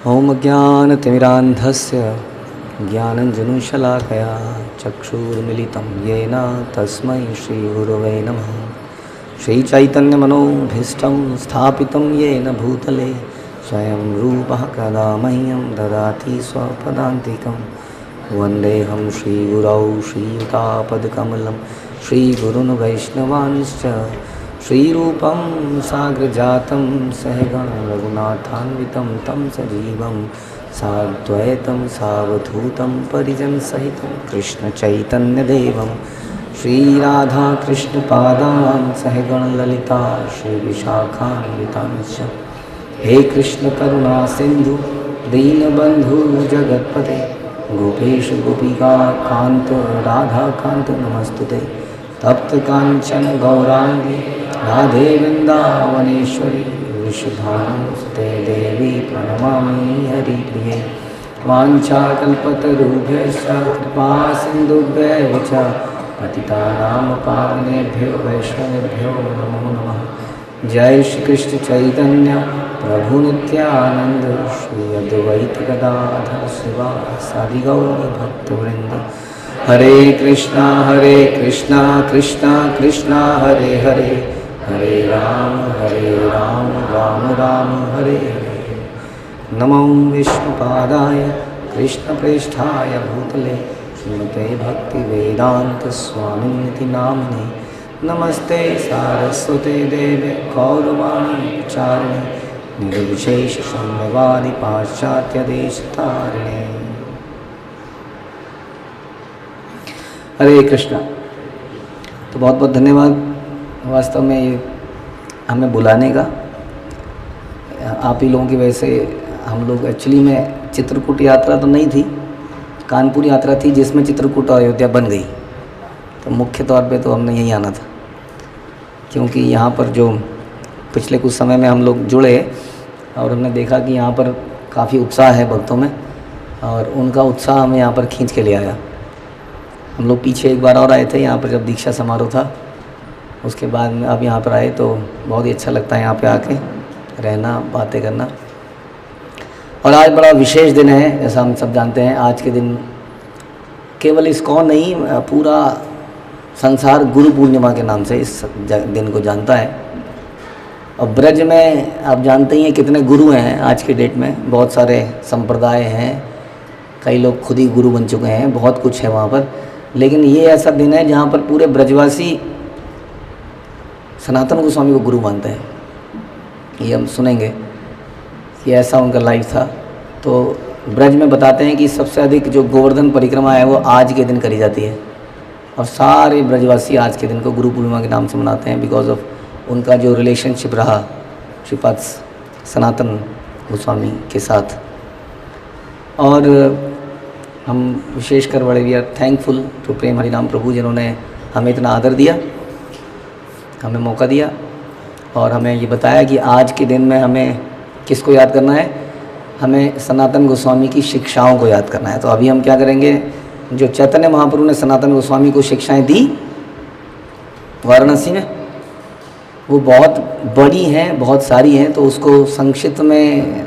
ओम ज्ञानतिमिरान्धस्य ज्ञानञ्जनशलाकया चक्षुर्मिलितं येन तस्मै श्रीगुरवे नमः। श्रीचैतन्यमनोभीष्टं स्थापितं येन भूतले स्वयं रूपः कदा मह्यं ददाति स्वपदान्तिकं। वन्देऽहं श्रीगुरौ श्रीयुतापदकमलं श्रीगुरुन् वैष्णवांश्च श्रीरूपं साग्रजातं सहगण रघुनाथान्वितं तं सजीवं साद्वैतं सावधूतं परिजनसहितं कृष्णचैतन्यदेवं श्रीराधाकृष्णपादान् सहगण ललिता श्रीविशाखान्वितांश्च। हे कृष्ण करुणा सिंधु दीनबंधु जगत्पते गोपेश गोपिका कांत राधा कांत नमस्तुते। तप्त कांचन गौरांगी राधे वृंदावनेश्वरी विशुद्धानुसुते देवी प्रणमामि हरिप्रिये। वाञ्छाकल्पतरुभ्यश्च कृपा सिन्धुभ्यैव च पतितानां पावनेभ्यो वैष्णवेभ्यो नमो नमः। जय श्री कृष्ण चैतन्य प्रभु नित्यानंद श्री अद्वैत गदाधर शिवासादि गौर भक्तवृंद। हरे कृष्णा कृष्णा कृष्णा हरे हरे, हरे राम राम राम हरे हरे। नमो विष्णुपादाय कृष्णप्रेष्ठाय भूतले श्रीमते भक्तिवेदांत स्वामिनिति नामिने। नमस्ते सारस्वते देवे गौरवाणी प्रचारिणे निर्विशेष शून्यवादी पाश्चात्य देशतारिणे। हरे कृष्णा। तो बहुत बहुत धन्यवाद वास्तव में ये हमें बुलाने का। आप ही लोगों की वजह से हम लोग एक्चुअली में चित्रकूट यात्रा तो नहीं थी, कानपुर यात्रा थी जिसमें चित्रकूट और अयोध्या बन गई। तो मुख्य तौर पे तो हमने यहीं आना था, क्योंकि यहाँ पर जो पिछले कुछ समय में हम लोग जुड़े और हमने देखा कि यहाँ पर काफ़ी उत्साह है भक्तों में, और उनका उत्साह हमें यहाँ पर खींच के ले आया। हम लोग पीछे एक बार और आए थे यहाँ पर जब दीक्षा समारोह था, उसके बाद में अब यहाँ पर आए तो बहुत ही अच्छा लगता है यहाँ पे आके रहना, बातें करना। और आज बड़ा विशेष दिन है, जैसा हम सब जानते हैं। आज के दिन केवल इस्कॉन नहीं, पूरा संसार गुरु पूर्णिमा के नाम से इस दिन को जानता है। और ब्रज में आप जानते ही हैं कितने गुरु हैं आज के डेट में। बहुत सारे संप्रदाय हैं, कई लोग खुद ही गुरु बन चुके हैं, बहुत कुछ है वहाँ पर। लेकिन ये ऐसा दिन है जहाँ पर पूरे ब्रजवासी सनातन गोस्वामी को गुरु मानते हैं। ये हम सुनेंगे कि ऐसा उनका लाइफ था। तो ब्रज में बताते हैं कि सबसे अधिक जो गोवर्धन परिक्रमा है वो आज के दिन करी जाती है, और सारे ब्रजवासी आज के दिन को गुरु पूर्णिमा के नाम से मनाते हैं, बिकॉज ऑफ उनका जो रिलेशनशिप रहा श्रीपाद सनातन गोस्वामी के साथ। और हम विशेषकर बड़े वी आर थैंकफुल टू प्रेम हरिनाम प्रभु, जिन्होंने हमें इतना आदर दिया, हमें मौका दिया और हमें ये बताया कि आज के दिन में हमें किसको याद करना है। हमें सनातन गोस्वामी की शिक्षाओं को याद करना है। तो अभी हम क्या करेंगे, जो चैतन्य महाप्रभु ने सनातन गोस्वामी को शिक्षाएं दी वाराणसी में, वो बहुत बड़ी हैं, बहुत सारी हैं। तो उसको संक्षिप्त में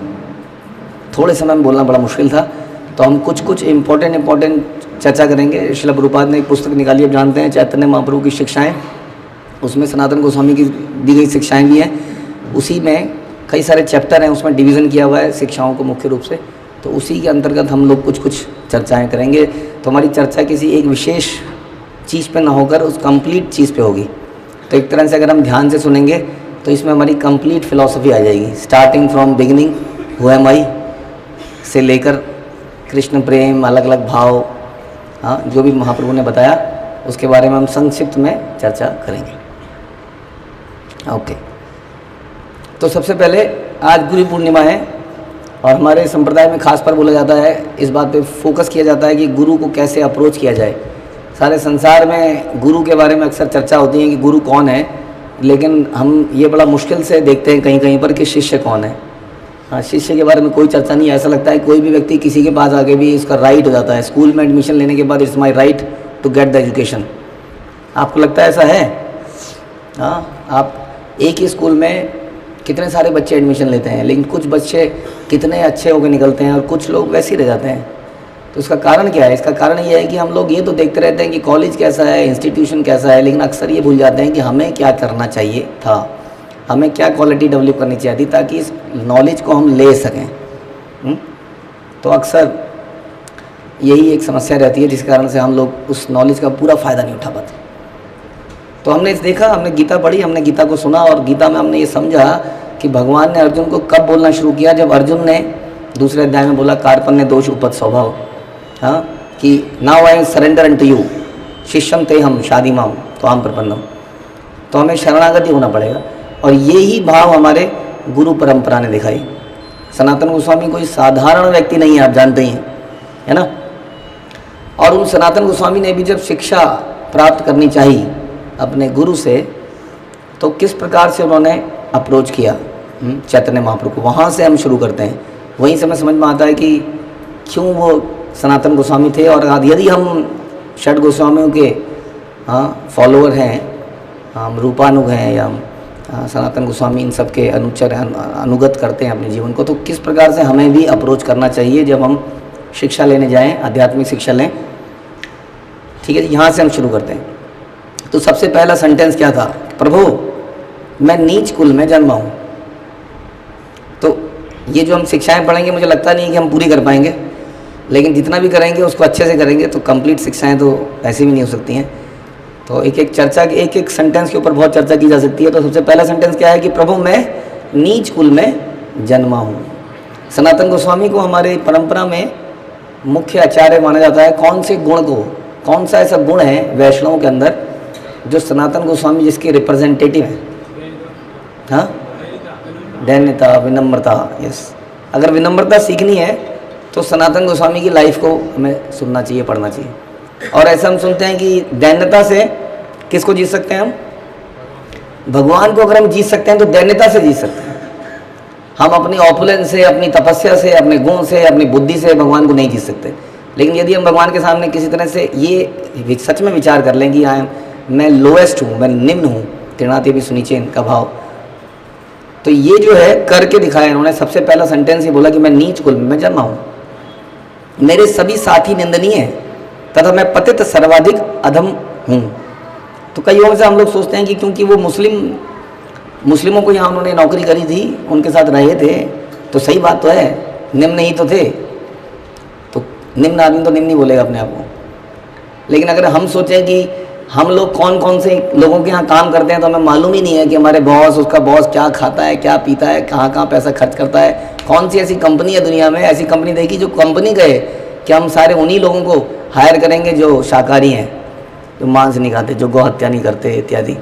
थोड़े समय में बोलना बड़ा मुश्किल था, तो हम कुछ इम्पोर्टेंट चर्चा करेंगे। श्रील प्रभुपाद ने एक पुस्तक निकाली, अब जानते हैं, चैतन्य महाप्रभु की शिक्षाएं। उसमें सनातन गोस्वामी की दी गई शिक्षाएं भी हैं। उसी में कई सारे चैप्टर हैं, उसमें डिवीज़न किया हुआ है शिक्षाओं को मुख्य रूप से। तो उसी के अंतर्गत हम लोग कुछ चर्चाएं करेंगे। तो हमारी चर्चा किसी एक विशेष चीज़ पे ना होकर उस कंप्लीट चीज़ पे होगी। तो एक तरह से अगर हम ध्यान से सुनेंगे तो इसमें हमारी कंप्लीट फिलॉसफी आ जाएगी, starting from beginning who am I से लेकर कृष्ण प्रेम, अलग अलग भाव, हाँ, जो भी महाप्रभु ने बताया उसके बारे में हम संक्षिप्त में चर्चा करेंगे। ओके। तो सबसे पहले आज गुरु पूर्णिमा है, और हमारे संप्रदाय में खास पर बोला जाता है, इस बात पे फोकस किया जाता है कि गुरु को कैसे अप्रोच किया जाए। सारे संसार में गुरु के बारे में अक्सर चर्चा होती है कि गुरु कौन है, लेकिन हम ये बड़ा मुश्किल से देखते हैं कहीं कहीं पर कि शिष्य कौन है। हाँ, शिष्य के बारे में कोई चर्चा नहीं। ऐसा लगता है कोई भी व्यक्ति किसी के पास आके भी इसका राइट हो जाता है। स्कूल में एडमिशन लेने के बाद it's my right to get the education. आपको लगता है ऐसा है? हाँ, आप एक ही स्कूल में कितने सारे बच्चे एडमिशन लेते हैं, लेकिन कुछ बच्चे कितने अच्छे होकर निकलते हैं और कुछ लोग वैसे ही रह जाते हैं। तो इसका कारण क्या है? इसका कारण ये है कि हम लोग ये तो देखते रहते हैं कि कॉलेज कैसा है, इंस्टीट्यूशन कैसा है, लेकिन अक्सर ये भूल जाते हैं कि हमें क्या करना चाहिए था, हमें क्या क्वालिटी डेवलप करनी चाहिए थी ताकि इस नॉलेज को हम ले सकें। तो अक्सर यही एक समस्या रहती है जिस कारण से हम लोग उस नॉलेज का पूरा फ़ायदा नहीं उठा पाते। तो हमने देखा, हमने गीता पढ़ी, हमने गीता को सुना और गीता में हमने ये समझा कि भगवान ने अर्जुन को कब बोलना शुरू किया, जब अर्जुन ने दूसरे अध्याय में बोला कार्पण्य दोष उपद स्वभाव, हाँ, कि now I surrender unto you शिष्यम ते हम शादी माम तो हम प्रपन्नम। तो हमें शरणागति होना पड़ेगा और ये ही भाव हमारे गुरु परंपरा ने दिखाई। सनातन गोस्वामी कोई साधारण व्यक्ति नहीं है, आप जानते ही हैं, है ना। और उन सनातन गोस्वामी ने भी जब शिक्षा प्राप्त करनी चाहिए अपने गुरु से, तो किस प्रकार से उन्होंने अप्रोच किया चैतन्य महाप्रभु को, वहाँ से हम शुरू करते हैं। वहीं से हमें समझ में आता है कि क्यों वो सनातन गोस्वामी थे। और यदि हम षट गोस्वामियों के फॉलोअर हैं, हम रूपानुग हैं या हम सनातन गोस्वामी इन सब के अनुचर अनुगत करते हैं अपने जीवन को, तो किस प्रकार से हमें भी अप्रोच करना चाहिए जब हम शिक्षा लेने जाएं, आध्यात्मिक शिक्षा लें। ठीक है जी, यहाँ से हम शुरू करते हैं। तो सबसे पहला सेंटेंस क्या था? प्रभु मैं नीच कुल में जन्मा हूँ। तो ये जो हम शिक्षाएं पढ़ेंगे मुझे लगता नहीं है कि हम पूरी कर पाएंगे, लेकिन जितना भी करेंगे उसको अच्छे से करेंगे तो कंप्लीट शिक्षाएं तो ऐसे भी नहीं हो सकती हैं। तो एक एक चर्चा, एक एक सेंटेंस के ऊपर बहुत चर्चा की जा सकती है। तो सबसे पहला सेंटेंस क्या है कि प्रभु मैं नीच कुल में जन्मा हूँ। सनातन गोस्वामी को हमारे परंपरा में मुख्य आचार्य माना जाता है। कौन से गुण को, कौन सा ऐसा गुण है वैष्णवों के अंदर जो सनातन गोस्वामी जिसके रिप्रेजेंटेटिव हैं? हाँ, दैन्यता, विनम्रता। यस, अगर विनम्रता सीखनी है तो सनातन गोस्वामी की लाइफ को हमें सुनना चाहिए, पढ़ना चाहिए। और ऐसा हम सुनते हैं कि दैन्यता से किसको जीत सकते हैं हम? भगवान को अगर हम जीत सकते हैं तो दैन्यता से जीत सकते हैं। हम अपनी ऑपुलेंस से, अपनी तपस्या से, अपने गुण से, अपनी बुद्धि से भगवान को नहीं जीत सकते। लेकिन यदि हम भगवान के सामने किसी तरह से ये सच में विचार कर लें कि मैं लोएस्ट हूँ, मैं निम्न हूँ, तृणाति भी सुनीचे इनका भाव, तो ये जो है करके दिखाया इन्होंने। सबसे पहला सेंटेंस ये बोला कि मैं नीच कुल में जन्मा हूँ, मेरे सभी साथी निंदनीय हैं तथा मैं पतित सर्वाधिक अधम हूँ। तो कई ओर से हम लोग सोचते हैं कि क्योंकि वो मुस्लिमों को यहाँ उन्होंने नौकरी करी थी, उनके साथ रहे थे, तो सही बात तो है, निम्न ही तो थे, तो निम्न आदमी तो निम्न ही बोलेगा अपने आप को। लेकिन अगर हम सोचें कि हम लोग कौन कौन से लोगों के यहाँ काम करते हैं तो हमें मालूम ही नहीं है कि हमारे बॉस, उसका बॉस क्या खाता है, क्या पीता है, कहाँ कहाँ पैसा खर्च करता है, कौन सी ऐसी कंपनी है दुनिया में, ऐसी कंपनी देखी जो कंपनी कहे कि हम सारे उन्हीं लोगों को हायर करेंगे जो शाकाहारी हैं, जो मांस नहीं खाते, जो गौ हत्या नहीं करते इत्यादि।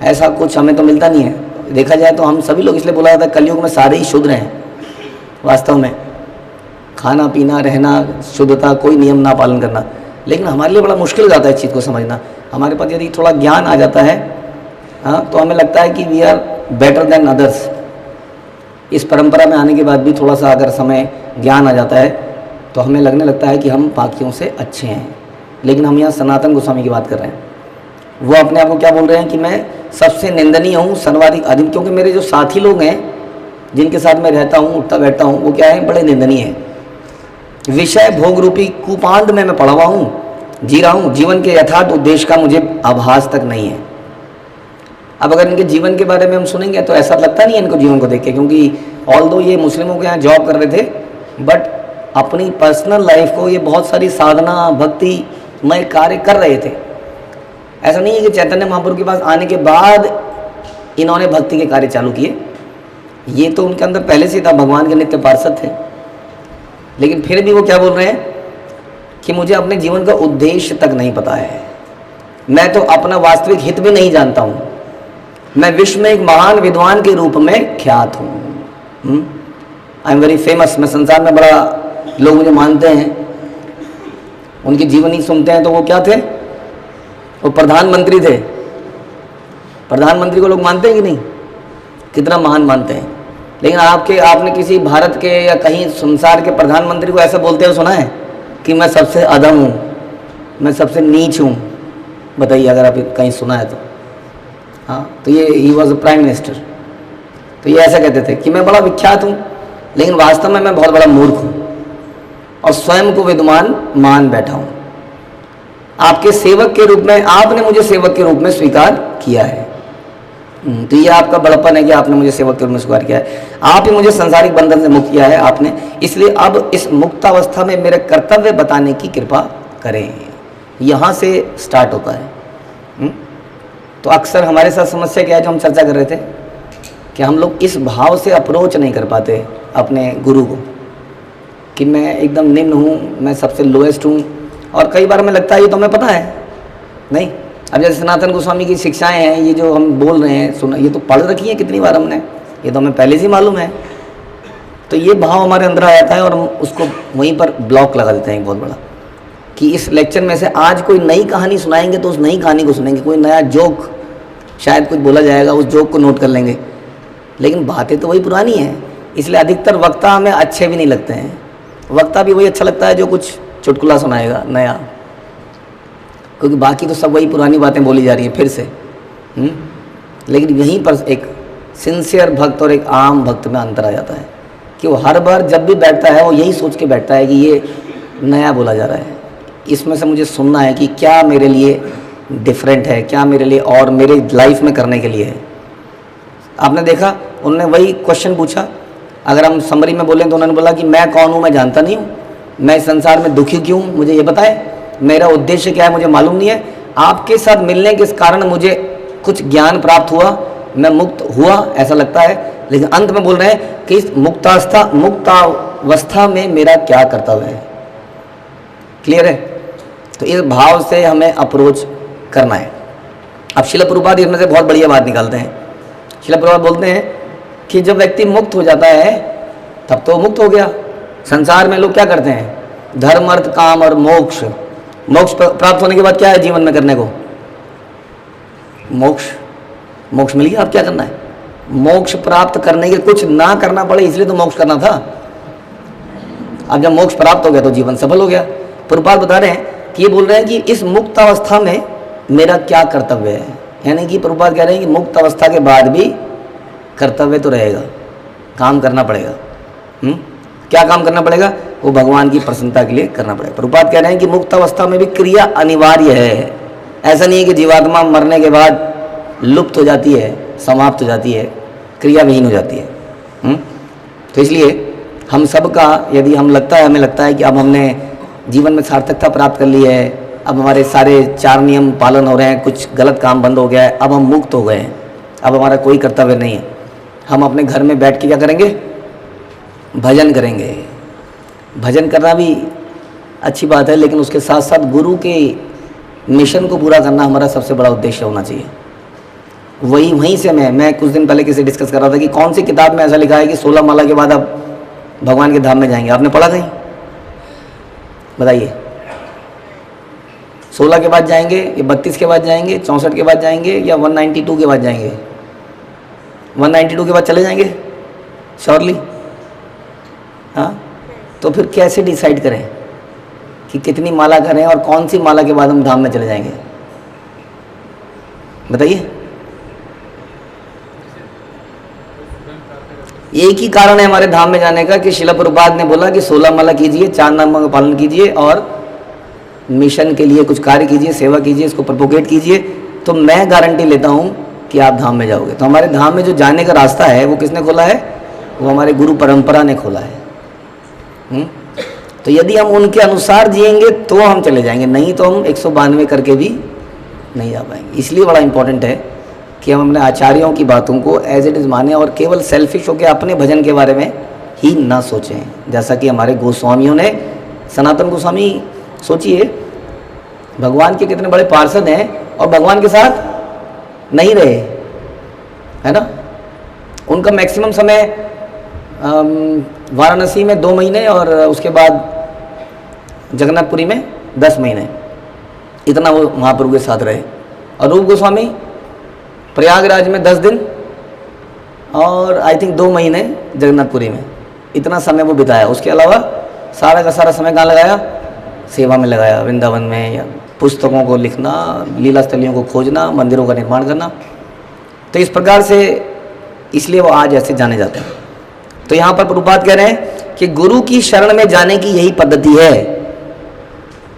ऐसा कुछ हमें तो मिलता नहीं है। देखा जाए तो हम सभी लोग, इसलिए बोला जाता है कलयुग में सारे ही शुद्र हैं। वास्तव में खाना पीना, रहना, शुद्धता, कोई नियम ना पालन करना। लेकिन हमारे लिए बड़ा मुश्किल हो जाता है इस चीज़ को समझना। हमारे पास यदि थोड़ा ज्ञान आ जाता है तो हमें लगता है कि we are better than others. इस परंपरा में आने के बाद भी थोड़ा सा अगर समय ज्ञान आ जाता है तो हमें लगने लगता है कि हम बाकियों से अच्छे हैं। लेकिन हम यहाँ सनातन गोस्वामी की बात कर रहे हैं। वो अपने आप को क्या बोल रहे हैं कि मैं सबसे निंदनीय हूँ, सर्वाधिक अधिक, क्योंकि मेरे जो साथी लोग हैं जिनके साथ मैं रहता हूँ, उठता बैठता हूँ, वो क्या है, बड़े निंदनीय हैं। विषय भोग रूपी कुपांत में मैं पड़ा हुआ हूँ, जी रहा हूँ, जीवन के यथार्थ उद्देश्य का मुझे आभास तक नहीं है। अब अगर इनके जीवन के बारे में हम सुनेंगे तो ऐसा लगता नहीं है इनको जीवन को देख के, क्योंकि ऑल्दो ये मुस्लिमों के यहाँ जॉब कर रहे थे, बट अपनी पर्सनल लाइफ को ये बहुत सारी साधना भक्तिमय कार्य कर रहे थे। ऐसा नहीं है कि चैतन्य महाप्रभु के पास आने के बाद इन्होंने भक्ति के कार्य चालू किए। ये तो उनके अंदर पहले से था, भगवान के नित्य पार्षद थे। लेकिन फिर भी वो क्या बोल रहे हैं कि मुझे अपने जीवन का उद्देश्य तक नहीं पता है, मैं तो अपना वास्तविक हित भी नहीं जानता हूँ, मैं विश्व में एक महान विद्वान के रूप में ख्यात हूँ, आई एम वेरी फेमस, मैं संसार में बड़ा, लोग मुझे मानते हैं। उनकी जीवनी सुनते हैं तो वो क्या थे, वो प्रधानमंत्री थे। प्रधानमंत्री को लोग मानते हैं कि नहीं, कितना महान मानते हैं। लेकिन आपने किसी भारत के या कहीं संसार के प्रधानमंत्री को ऐसा बोलते हुए सुना है कि मैं सबसे अधम हूँ, मैं सबसे नीच हूँ? बताइए अगर आप कहीं सुना है तो। हाँ, तो ये he was a prime minister. तो ये ऐसा कहते थे कि मैं बड़ा विख्यात हूँ, लेकिन वास्तव में मैं बहुत बड़ा मूर्ख हूँ और स्वयं को विद्वान मान बैठा हूँ। आपके सेवक के रूप में, आपने मुझे सेवक के रूप में स्वीकार किया है। तो ये आपका बड़प्पन है कि आपने मुझे सेवक के रूप में स्वीकार किया है। आप ही मुझे संसारिक बंधन से मुक्त किया है आपने, इसलिए अब इस मुक्तावस्था में मेरे कर्तव्य बताने की कृपा करें। यहाँ से स्टार्ट होता है। तो अक्सर हमारे साथ समस्या क्या है, जो हम चर्चा कर रहे थे, कि हम लोग इस भाव से अप्रोच नहीं कर पाते अपने गुरु को कि मैं एकदम निम्न हूँ, मैं सबसे लोएस्ट हूँ। और कई बार हमें लगता है ये तो हमें पता है नहीं। अब जैसे सनातन गोस्वामी की शिक्षाएं हैं, ये जो हम बोल रहे हैं, सुना, ये तो पढ़ रखी है कितनी बार हमने, ये तो हमें पहले से ही मालूम है। तो ये भाव हमारे अंदर आ जाता है और हम उसको वहीं पर ब्लॉक लगा देते हैं बहुत बड़ा, कि इस लेक्चर में से आज कोई नई कहानी सुनाएंगे तो उस नई कहानी को सुनेंगे, कोई नया जोक शायद कुछ बोला जाएगा, उस जोक को नोट कर लेंगे, लेकिन बातें तो वही पुरानी हैं। इसलिए अधिकतर वक्ता हमें अच्छे भी नहीं लगते हैं। वक्ता भी वही अच्छा लगता है जो कुछ चुटकुला सुनाएगा नया, क्योंकि बाकी तो सब वही पुरानी बातें बोली जा रही हैं फिर से। लेकिन यहीं पर एक सिंसियर भक्त और एक आम भक्त में अंतर आ जाता है कि वो हर बार जब भी बैठता है वो यही सोच के बैठता है कि ये नया बोला जा रहा है, इसमें से मुझे सुनना है कि क्या मेरे लिए डिफरेंट है, क्या मेरे लिए और मेरे लाइफ में करने के लिए है। आपने देखा उन्होंने वही क्वेश्चन पूछा, अगर हम समरी में बोलें तो उन्होंने बोला कि मैं कौन हूँ, मैं जानता नहीं हूँ, मैं इस संसार में दुखी क्यों, मुझे ये बताए, मेरा उद्देश्य क्या है मुझे मालूम नहीं है, आपके साथ मिलने के कारण मुझे कुछ ज्ञान प्राप्त हुआ, मैं मुक्त हुआ ऐसा लगता है, लेकिन अंत में बोल रहे हैं कि इस मुक्तावस्था में मेरा क्या कर्तव्य है। क्लियर है? तो इस भाव से हमें अप्रोच करना है। अब श्रील प्रभुपाद इसमें से बहुत बढ़िया बात निकालते हैं। श्रील प्रभुपाद बोलते हैं कि जब व्यक्ति मुक्त हो जाता है तब तो मुक्त हो गया। संसार में लोग क्या करते हैं, धर्म अर्थ काम और मोक्ष, मोक्ष प्राप्त होने के बाद क्या है जीवन में करने को, मोक्ष, मोक्ष मिल गया, अब क्या करना है, मोक्ष प्राप्त करने के कुछ ना करना पड़े इसलिए तो मोक्ष करना था। अब जब मोक्ष प्राप्त हो गया तो जीवन सफल हो गया। प्रभुपाद बता रहे हैं कि ये बोल रहे हैं कि इस मुक्त अवस्था में मेरा क्या कर्तव्य है, यानी कि प्रभुपाद कह रहे हैं कि मुक्त अवस्था के बाद भी कर्तव्य तो रहेगा, काम करना पड़ेगा। क्या काम करना पड़ेगा, वो भगवान की प्रसन्नता के लिए करना पड़ेगा। प्रभुपाद कह रहे हैं कि मुक्त अवस्था में भी क्रिया अनिवार्य है। ऐसा नहीं है कि जीवात्मा मरने के बाद लुप्त हो जाती है, समाप्त हो जाती है, क्रिया विहीन हो जाती है। तो इसलिए हम सबका, यदि हमें लगता है कि अब हमने जीवन में सार्थकता प्राप्त कर ली है, अब हमारे सारे 4 नियम पालन हो रहे हैं, कुछ गलत काम बंद हो गया है, अब हम मुक्त हो गए हैं, अब हमारा कोई कर्तव्य नहीं है, हम अपने घर में बैठ के क्या करेंगे, भजन करेंगे। भजन करना भी अच्छी बात है, लेकिन उसके साथ साथ गुरु के मिशन को पूरा करना हमारा सबसे बड़ा उद्देश्य होना चाहिए। वहीं से मैं कुछ दिन पहले किसी डिस्कस कर रहा था कि कौन सी किताब में ऐसा लिखा है कि 16 माला के बाद आप भगवान के धाम में जाएंगे। आपने पढ़ा कहीं, बताइए। 16 के बाद जाएंगे या 32 के बाद जाएंगे, 64 के बाद जाएंगे या 192 के बाद जाएंगे? 192 के बाद चले जाएंगे श्योरली। हाँ, तो फिर कैसे डिसाइड करें कि कितनी माला करें और कौन सी माला के बाद हम धाम में चले जाएंगे, बताइए। एक ही कारण है हमारे धाम में जाने का कि श्रील प्रभुपाद ने बोला कि 16 माला कीजिए, 4 नामों का पालन कीजिए और मिशन के लिए कुछ कार्य कीजिए, सेवा कीजिए, इसको प्रोपोगेट कीजिए, तो मैं गारंटी लेता हूँ कि आप धाम में जाओगे। तो हमारे धाम में जो जाने का रास्ता है वो किसने खोला है, वो हमारे गुरु परंपरा ने खोला है। तो यदि हम उनके अनुसार जिएंगे तो हम चले जाएंगे, नहीं तो हम 192 करके भी नहीं जा पाएंगे। इसलिए बड़ा इंपॉर्टेंट है कि हम अपने आचार्यों की बातों को एज इट इज़ माने और केवल सेल्फिश होकर अपने भजन के बारे में ही ना सोचें। जैसा कि हमारे गोस्वामियों ने, सनातन गोस्वामी, सोचिए भगवान के कितने बड़े पार्षद हैं और भगवान के साथ नहीं रहे, है ना। उनका मैक्सिमम समय वाराणसी में 2 महीने और उसके बाद जगन्नाथपुरी में 10 महीने, इतना वो महाप्रभु के साथ रहे। और रूप गोस्वामी प्रयागराज में 10 दिन और आई थिंक 2 महीने जगन्नाथपुरी में, इतना समय वो बिताया। उसके अलावा सारा का सारा समय कहाँ लगाया, सेवा में लगाया, वृंदावन में, या पुस्तकों को लिखना, लीला स्थलियों को खोजना, मंदिरों का निर्माण करना। तो इस प्रकार से इसलिए वो आज ऐसे जाने जाते हैं। तो यहाँ पर प्रभुपाद कह रहे हैं कि गुरु की शरण में जाने की यही पद्धति है।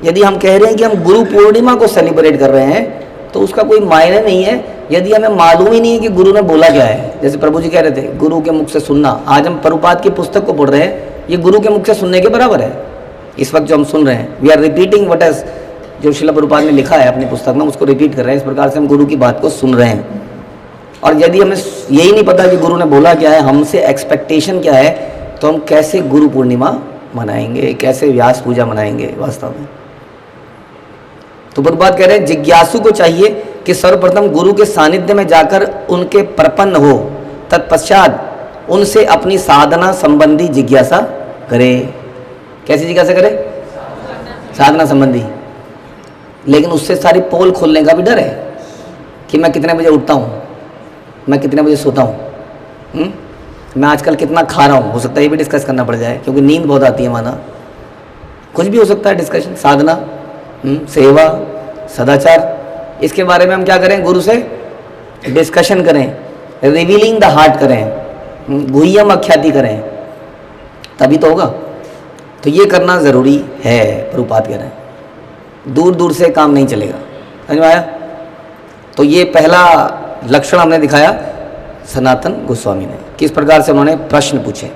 यदि हम कह रहे हैं कि हम गुरु पूर्णिमा को सेलिब्रेट कर रहे हैं तो उसका कोई मायने नहीं है यदि हमें मालूम ही नहीं है कि गुरु ने बोला क्या है। जैसे प्रभु जी कह रहे थे गुरु के मुख से सुनना, आज हम प्रभुपाद की पुस्तक को पढ़ रहे हैं, ये गुरु के मुख से सुनने के बराबर है। इस वक्त जो हम सुन रहे हैं, we are repeating what as जो श्रील प्रभुपाद ने लिखा है अपनी पुस्तक में, उसको रिपीट कर रहे हैं। इस प्रकार से हम गुरु की बात को सुन रहे हैं। और यदि हमें यही नहीं पता कि गुरु ने बोला क्या है, हमसे एक्सपेक्टेशन क्या है, तो हम कैसे गुरु पूर्णिमा मनाएंगे, कैसे व्यास पूजा मनाएंगे वास्तव में। तो प्रभुपाद कह रहे हैं जिज्ञासु को चाहिए कि सर्वप्रथम गुरु के सानिध्य में जाकर उनके प्रपन्न हो, तत्पश्चात उनसे अपनी साधना संबंधी जिज्ञासा करे। कैसी जिज्ञासा करे? साधना संबंधी। लेकिन उससे सारी पोल खोलने का भी डर है कि मैं कितने बजे उठता हूँ, मैं कितने बजे सोता हूँ, मैं आजकल कितना खा रहा हूँ, हो सकता है ये भी डिस्कस करना पड़ जाए क्योंकि नींद बहुत आती है माना। कुछ भी हो सकता है डिस्कशन, साधना, सेवा, सदाचार, इसके बारे में हम क्या करें, गुरु से डिस्कशन करें, रिवीलिंग द हार्ट करें, गुह्यम आख्याति करें, तभी तो होगा। तो ये करना ज़रूरी है, प्रभुपाद कह रहे हैं। दूर दूर से काम नहीं चलेगा। समझ में आया? तो ये पहला लक्षण हमने दिखाया सनातन गोस्वामी ने, किस प्रकार से उन्होंने प्रश्न पूछे।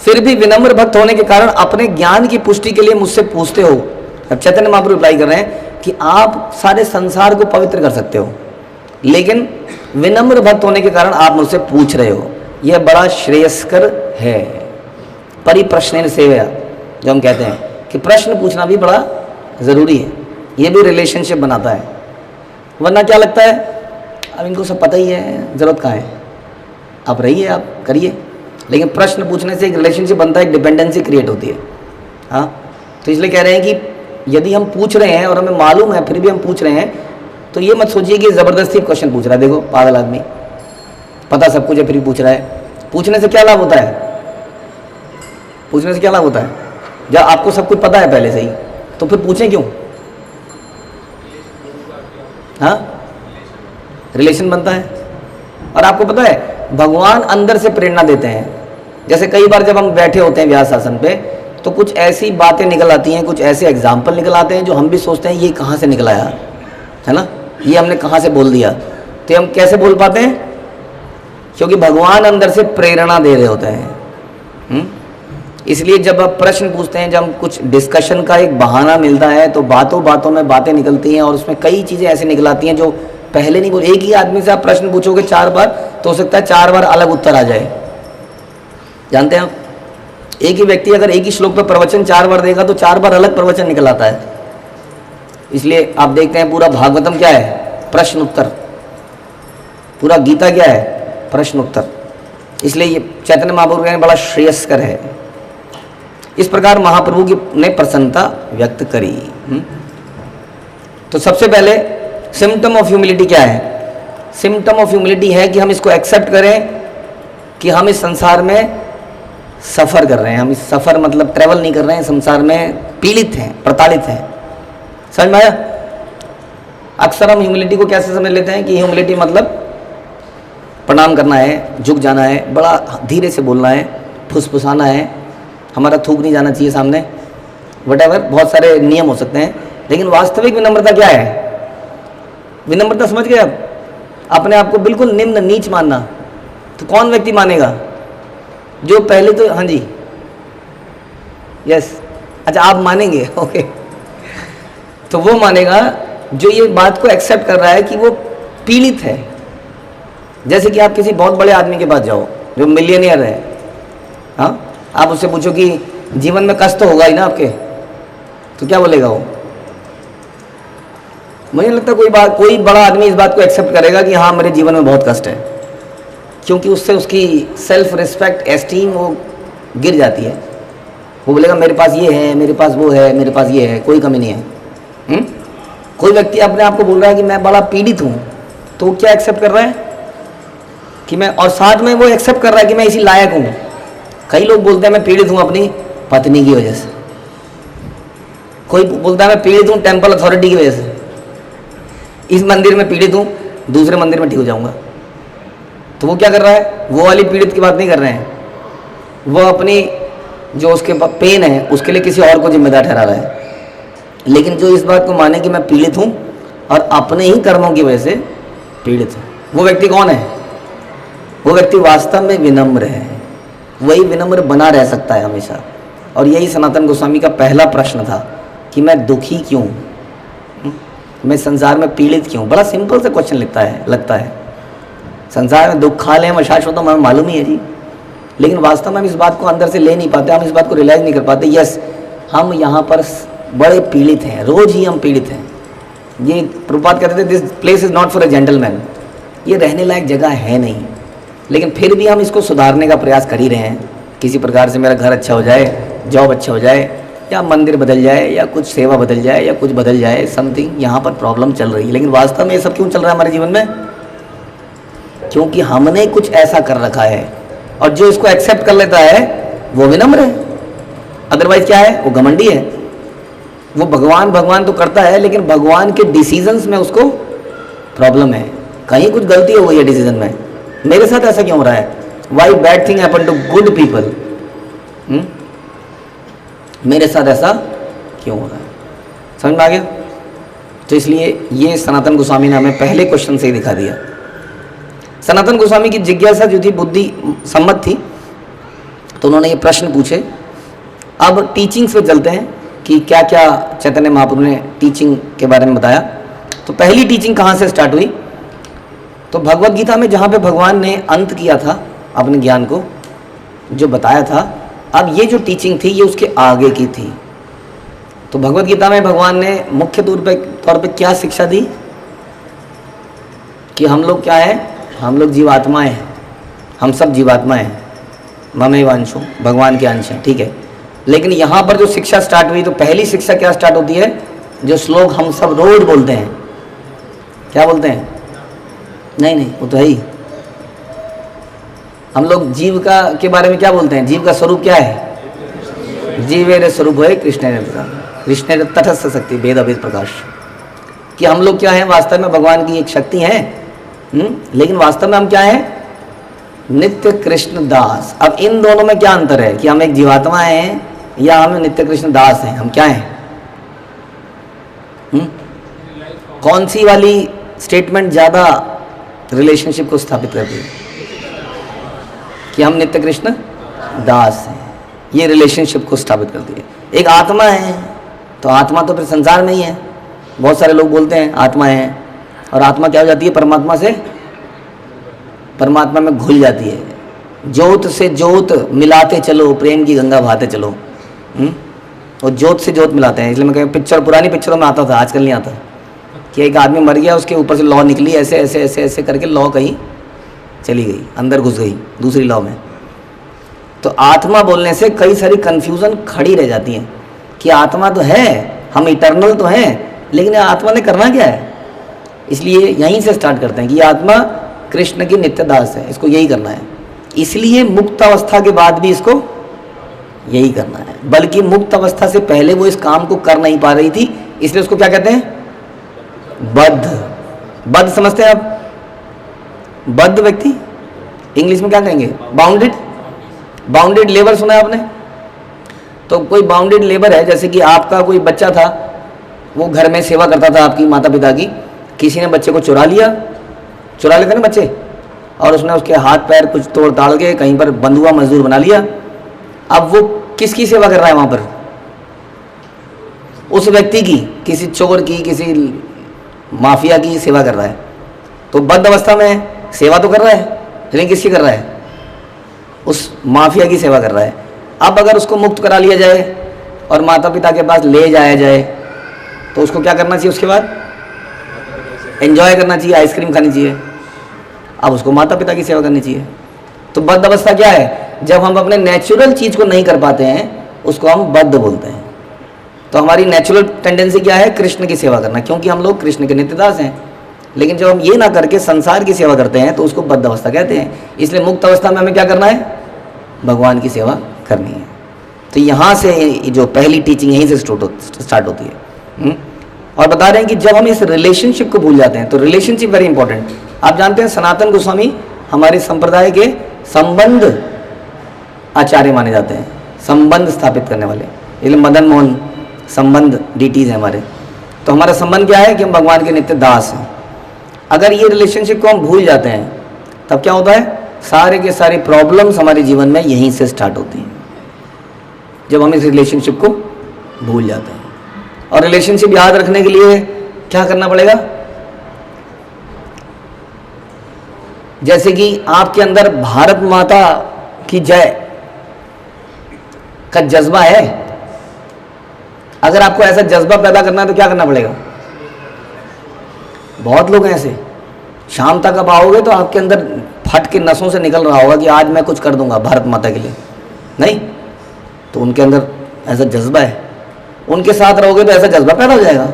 फिर भी विनम्र भक्त होने के कारण अपने ज्ञान की पुष्टि के लिए मुझसे पूछते हो। अब चैतन्य महाप्रभु रिप्लाई कर रहे हैं कि आप सारे संसार को पवित्र कर सकते हो, लेकिन विनम्र भक्त होने के कारण आप मुझसे पूछ रहे हो, यह बड़ा श्रेयस्कर है। परिप्रश्न सेवा जो हम कहते हैं कि प्रश्न पूछना भी बड़ा ज़रूरी है, ये भी रिलेशनशिप बनाता है। वरना क्या लगता है, अब इनको सब पता ही है, ज़रूरत कहाँ है, आप रहिए, आप करिए। लेकिन प्रश्न पूछने से एक रिलेशनशिप बनता है, एक डिपेंडेंसी क्रिएट होती है। हाँ, तो इसलिए कह रहे हैं कि यदि हम पूछ रहे हैं और हमें मालूम है फिर भी हम पूछ रहे हैं, तो ये मत सोचिए कि ज़बरदस्ती क्वेश्चन पूछ रहा है। देखो पागल आदमी, पता सब कुछ है फिर भी पूछ रहा है। पूछने से क्या लाभ होता है? पूछने से क्या लाभ होता है? जब आपको सब कुछ पता है पहले से ही, तो फिर पूछें क्यों? हाँ, रिलेशन बनता है। और आपको पता है भगवान अंदर से प्रेरणा देते हैं। जैसे कई बार जब हम बैठे होते हैं व्यास आसन पे, तो कुछ ऐसी बातें निकल आती हैं, कुछ ऐसे एग्जाम्पल निकल आते हैं जो हम भी सोचते हैं ये कहाँ से निकल आया है ना, ये हमने कहाँ से बोल दिया। तो हम कैसे बोल पाते हैं? क्योंकि भगवान अंदर से प्रेरणा दे रहे होते हैं। इसलिए जब आप प्रश्न पूछते हैं, जब कुछ डिस्कशन का एक बहाना मिलता है, तो बातों बातों में बातें निकलती हैं और उसमें कई चीज़ें ऐसे निकल आती हैं जो पहले नहीं बोल। एक ही आदमी से आप प्रश्न पूछोगे 4 बार, तो हो सकता है 4 बार अलग उत्तर आ जाए। जानते हैं आप, एक ही व्यक्ति अगर एक ही श्लोक पर प्रवचन 4 बार देगा तो 4 बार अलग प्रवचन निकल आता है। इसलिए आप देखते हैं पूरा भागवतम क्या है, प्रश्न उत्तर। पूरा गीता क्या है, प्रश्न उत्तर। इसलिए ये चैतन्य महाप्रभु ने बड़ा श्रेयस्कर है। इस प्रकार महाप्रभु की ने प्रसन्नता व्यक्त करी। तो सबसे पहले सिम्टम ऑफ ह्यूमिलिटी क्या है? सिम्टम ऑफ ह्यूमिलिटी है कि हम इसको एक्सेप्ट करें कि हम इस संसार में सफ़र कर रहे हैं। हम इस सफ़र मतलब ट्रैवल नहीं कर रहे हैं, संसार में पीड़ित हैं, प्रताड़ित हैं। समझ में आया? अक्सर हम ह्यूमिलिटी को कैसे समझ लेते हैं कि ह्यूमिलिटी मतलब प्रणाम करना है, झुक जाना है, बड़ा धीरे से बोलना है, फुसफुसाना है, हमारा थूक नहीं जाना चाहिए सामने, वटेवर बहुत सारे नियम हो सकते हैं। लेकिन वास्तविक विनम्रता क्या है? विनम्रता समझ गए आप? अपने आप को बिल्कुल निम्न नीच मानना। तो कौन व्यक्ति मानेगा? जो पहले तो, हाँ जी, यस, अच्छा आप मानेंगे, ओके। तो वो मानेगा जो ये बात को एक्सेप्ट कर रहा है कि वो पीड़ित है। जैसे कि आप किसी बहुत बड़े आदमी के पास जाओ जो मिलियनियर है, हाँ, आप उससे पूछो कि जीवन में कष्ट तो होगा ही ना आपके, तो क्या बोलेगा वो? मुझे लगता है कोई बड़ा आदमी इस बात को एक्सेप्ट करेगा कि हाँ मेरे जीवन में बहुत कष्ट है, क्योंकि उससे उसकी सेल्फ रिस्पेक्ट, एस्टीम वो गिर जाती है। वो बोलेगा मेरे पास ये है, मेरे पास वो है, मेरे पास ये है, कोई कमी नहीं है। कोई व्यक्ति अपने आप को बोल रहा है कि मैं बड़ा पीड़ित हूँ, तो वो क्या एक्सेप्ट कर रहा है कि मैं, और साथ में वो एक्सेप्ट कर रहा है कि मैं इसी लायक हूँ। कई लोग बोलते हैं मैं पीड़ित हूँ अपनी पत्नी की वजह से, कोई बोलता है मैं पीड़ित हूँ टेम्पल अथॉरिटी की वजह से, इस मंदिर में पीड़ित हूँ दूसरे मंदिर में ठीक हो जाऊँगा। तो वो क्या कर रहा है, वो वाली पीड़ित की बात नहीं कर रहे हैं, वो अपनी जो उसके पेन है उसके लिए किसी और को जिम्मेदार ठहरा रहा है। लेकिन जो इस बात को माने कि मैं पीड़ित हूँ और अपने ही कर्मों की वजह से पीड़ित हूँ, वो व्यक्ति कौन है? वो व्यक्ति वास्तव में विनम्र है, वही विनम्र बना रह सकता है हमेशा। और यही सनातन गोस्वामी का पहला प्रश्न था कि मैं दुखी क्यों, मैं संसार में पीड़ित क्यों। बड़ा सिंपल सा क्वेश्चन लगता है। संसार में दुख खा लें शाश्वत हमें मालूम ही है जी, लेकिन वास्तव में हम इस बात को अंदर से ले नहीं पाते, हम इस बात को रियलाइज़ नहीं कर पाते। यस, हम यहाँ पर बड़े पीड़ित हैं, रोज़ ही हम पीड़ित हैं। ये प्रभुपाद कहते थे this place is not for a gentleman, ये रहने लायक जगह है नहीं। लेकिन फिर भी हम इसको सुधारने का प्रयास कर ही रहे हैं, किसी प्रकार से मेरा घर अच्छा हो जाए, जॉब अच्छा हो जाए, या मंदिर बदल जाए, या कुछ सेवा बदल जाए, या कुछ बदल जाए, समथिंग यहाँ पर प्रॉब्लम चल रही है। लेकिन वास्तव में ये सब क्यों चल रहा है हमारे जीवन में? क्योंकि हमने कुछ ऐसा कर रखा है, और जो इसको एक्सेप्ट कर लेता है वो विनम्र है, अदरवाइज क्या है, वो घमंडी है। वो भगवान तो करता है, लेकिन भगवान के डिसीजंस में उसको प्रॉब्लम है, कहीं कुछ गलती हो गई है डिसीजन में। मेरे साथ ऐसा क्यों हो रहा है? Why bad thing happen to good people? मेरे साथ ऐसा क्यों हो रहा है? समझ में आ गया? तो इसलिए ये सनातन गोस्वामी ने हमें पहले क्वेश्चन से ही दिखा दिया। सनातन गोस्वामी की जिज्ञासा जो थी बुद्धि सम्मत थी, तो उन्होंने ये प्रश्न पूछे। अब टीचिंग्स पे चलते हैं कि क्या क्या चैतन्य महाप्रभु ने टीचिंग के बारे में बताया। तो पहली टीचिंग कहाँ से स्टार्ट हुई? तो भगवत गीता में, जहाँ पे भगवान ने अंत किया था अपने ज्ञान को, जो बताया था, अब ये जो टीचिंग थी ये उसके आगे की थी। तो भगवत गीता में भगवान ने मुख्य तौर पे क्या शिक्षा दी कि हम लोग क्या है, हम लोग जीवात्माएं हैं, हम सब जीवात्माएं हैं, ममेवांशो, भगवान के अंश हैं, ठीक है। लेकिन यहाँ पर जो शिक्षा स्टार्ट हुई, तो पहली शिक्षा क्या स्टार्ट होती है, जो श्लोक हम सब रोज बोलते हैं, क्या बोलते हैं? नहीं वो तो है ही। हम लोग जीव का के बारे में क्या बोलते हैं? जीव का स्वरूप क्या है? जीवेर स्वरूप है कृष्ण तटस्थ शक्ति भेद अभेद प्रकाश। कि हम लोग क्या है, वास्तव में भगवान की एक शक्ति है, लेकिन वास्तव में हम क्या है? नित्य कृष्ण दास। अब इन दोनों में क्या अंतर है कि हम एक जीवात्मा हैं या हम नित्य कृष्ण दास हैं? हम क्या हैं? कौन सी वाली स्टेटमेंट ज़्यादा रिलेशनशिप को स्थापित करती है कि हम नित्य कृष्ण दास हैं? ये रिलेशनशिप को स्थापित करती है। एक आत्मा है, तो आत्मा तो फिर संसार में ही है। बहुत सारे लोग बोलते हैं आत्मा है, और आत्मा क्या हो जाती है? परमात्मा से, परमात्मा में घुल जाती है। ज्योत से ज्योत मिलाते चलो, प्रेम की गंगा बहाते चलो। और ज्योत से ज्योत मिलाते हैं। इसलिए मैं कहूँ, पुरानी पिक्चरों में आता था, आजकल नहीं आता, कि एक आदमी मर गया, उसके ऊपर से लौ निकली, ऐसे ऐसे ऐसे ऐसे करके लौ कहीं चली गई, अंदर घुस गई दूसरी लौ में। तो आत्मा बोलने से कई सारी कन्फ्यूज़न खड़ी रह जाती हैं कि आत्मा तो है, हम इटर्नल तो हैं, लेकिन आत्मा ने करना क्या है? इसलिए यहीं से स्टार्ट करते हैं कि आत्मा कृष्ण की नित्य दास है, इसको यही करना है। इसलिए मुक्त अवस्था के बाद भी इसको यही करना है, बल्कि मुक्त अवस्था से पहले वो इस काम को कर नहीं पा रही थी, इसलिए उसको क्या कहते हैं? बद्ध समझते हैं आप? बद्ध व्यक्ति इंग्लिश में क्या कहेंगे? बाउंडेड लेबर सुना है आपने? तो कोई बाउंडेड लेबर है, जैसे कि आपका कोई बच्चा था, वो घर में सेवा करता था आपकी माता पिता की, किसी ने बच्चे को चुरा लेते ना बच्चे, और उसने उसके हाथ पैर कुछ तोड़ ताड़ के कहीं पर बंधुआ मजदूर बना लिया। अब वो किसकी सेवा कर रहा है वहाँ पर? उस व्यक्ति की, किसी चोर की, किसी माफिया की सेवा कर रहा है। तो बद्ध अवस्था में सेवा तो कर रहा है, लेकिन किसकी कर रहा है? उस माफिया की सेवा कर रहा है। अब अगर उसको मुक्त करा लिया जाए और माता पिता के पास ले जाया जाए, तो उसको क्या करना चाहिए? उसके बाद एंजॉय करना चाहिए, आइसक्रीम खानी चाहिए। अब उसको माता पिता की सेवा करनी चाहिए। तो बद्ध अवस्था क्या है? जब हम अपने नेचुरल चीज़ को नहीं कर पाते हैं, उसको हम बद्ध बोलते हैं। तो हमारी नेचुरल टेंडेंसी क्या है? कृष्ण की सेवा करना, क्योंकि हम लोग कृष्ण के नित्य दास हैं। लेकिन जब हम ये ना करके संसार की सेवा करते हैं, तो उसको बद्ध अवस्था कहते हैं। इसलिए मुक्त अवस्था में हमें क्या करना है? भगवान की सेवा करनी है। तो यहाँ से जो पहली टीचिंग यहीं से स्टार्ट होती है। और बता रहे हैं कि जब हम इस रिलेशनशिप को भूल जाते हैं, तो रिलेशनशिप वेरी इंपॉर्टेंट। आप जानते हैं सनातन गोस्वामी हमारे संप्रदाय के संबंध आचार्य माने जाते हैं, संबंध स्थापित करने वाले। इसलिए मदन मोहन संबंध डीटीज हैं हमारे। तो हमारा संबंध क्या है कि हम भगवान के नित्य दास हैं। अगर ये रिलेशनशिप को हम भूल जाते हैं तब क्या होता है, सारे के सारे प्रॉब्लम्स हमारे जीवन में यहीं से स्टार्ट होती हैं, जब हम इस रिलेशनशिप को भूल जाते हैं। और रिलेशनशिप याद रखने के लिए क्या करना पड़ेगा, जैसे कि आपके अंदर भारत माता की जय का जज्बा है, अगर आपको ऐसा जज्बा पैदा करना है तो क्या करना पड़ेगा। बहुत लोग हैं ऐसे, शाम तक आप आओगे तो आपके अंदर फट के नसों से निकल रहा होगा कि आज मैं कुछ कर दूंगा भारत माता के लिए, नहीं तो उनके अंदर ऐसा जज्बा है, उनके साथ रहोगे तो ऐसा जज्बा पैदा हो जाएगा।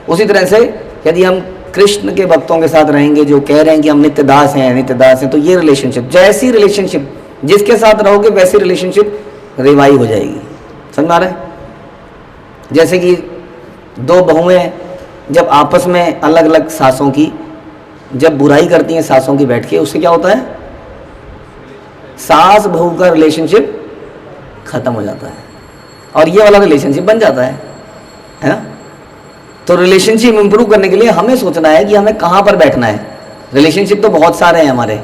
उसी तरह से यदि हम कृष्ण के भक्तों के साथ रहेंगे जो कह रहे हैं कि हम नित्य दास हैं, तो ये रिलेशनशिप, जैसी रिलेशनशिप जिसके साथ रहोगे वैसी रिलेशनशिप रिवाइव हो जाएगी। समझ में आ रहा है। जैसे कि दो बहुएं जब आपस में अलग अलग सासों की जब बुराई करती हैं सासों की बैठ के, उससे क्या होता है, सास बहू का रिलेशनशिप खत्म हो जाता है और ये वाला रिलेशनशिप बन जाता है ना। तो रिलेशनशिप इंप्रूव करने के लिए हमें सोचना है कि हमें कहाँ पर बैठना है। रिलेशनशिप तो बहुत सारे हैं हमारे,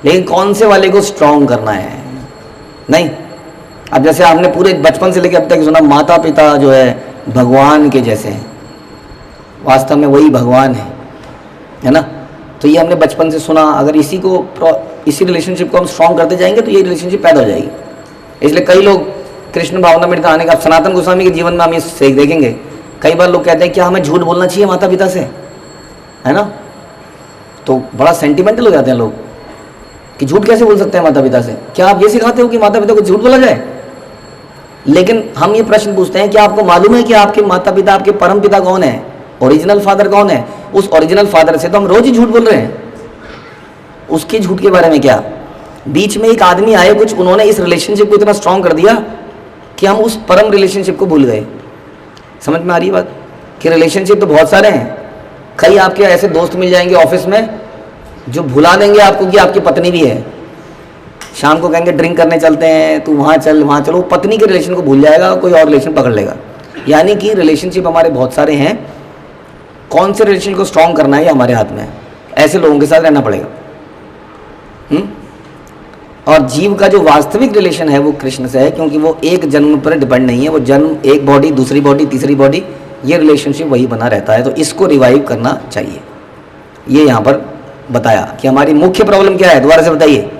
लेकिन कौन से वाले को स्ट्रॉन्ग करना है। नहीं, अब जैसे आपने पूरे बचपन से लेकर अब तक सुना माता पिता जो है भगवान के जैसे हैं, वास्तव में वही भगवान है ना। तो ये हमने बचपन से सुना, अगर इसी रिलेशनशिप को हम स्ट्रॉन्ग करते जाएंगे तो ये रिलेशनशिप पैदा हो जाएगी। इसलिए कई लोग कृष्ण भावनामृत कहानी का, सनातन गोस्वामी के जीवन में हम ये देखेंगे, कई बार लोग कहते हैं क्या हमें झूठ बोलना चाहिए माता पिता से, है ना। तो बड़ा सेंटिमेंटल हो जाते हैं लोग कि झूठ कैसे बोल सकते हैं माता पिता से, क्या आप ये सिखाते हो कि माता पिता को झूठ बोला जाए। लेकिन हम ये प्रश्न पूछते हैं कि आपको मालूम है कि आपके माता पिता, आपके परम पिता कौन है, ओरिजिनल फादर कौन है। उस ओरिजिनल फादर से तो हम रोज ही झूठ बोल रहे हैं, उसके झूठ के बारे में क्या। बीच में एक आदमी आए कुछ, उन्होंने इस रिलेशनशिप को इतना स्ट्रॉन्ग कर दिया कि हम उस परम रिलेशनशिप को भूल गए। समझ में आ रही है बात कि रिलेशनशिप तो बहुत सारे हैं। कई आपके ऐसे दोस्त मिल जाएंगे ऑफिस में जो भुला देंगे आपको कि आपकी पत्नी भी है। शाम को कहेंगे ड्रिंक करने चलते हैं, तू वहाँ चल वहाँ चलो, पत्नी के रिलेशन को भूल जाएगा, कोई और रिलेशन पकड़ लेगा। यानी कि रिलेशनशिप हमारे बहुत सारे हैं, कौन से रिलेशन को स्ट्रॉन्ग करना है ये हमारे हाथ में है। ऐसे लोगों के साथ रहना पड़ेगा। और जीव का जो वास्तविक रिलेशन है वो कृष्ण से है, क्योंकि वो एक जन्म पर डिपेंड नहीं है। वो जन्म, एक बॉडी, दूसरी बॉडी, तीसरी बॉडी, ये रिलेशनशिप वही बना रहता है। तो इसको रिवाइव करना चाहिए। ये यहाँ पर बताया कि हमारी मुख्य प्रॉब्लम क्या है, दोबारा से बताइए,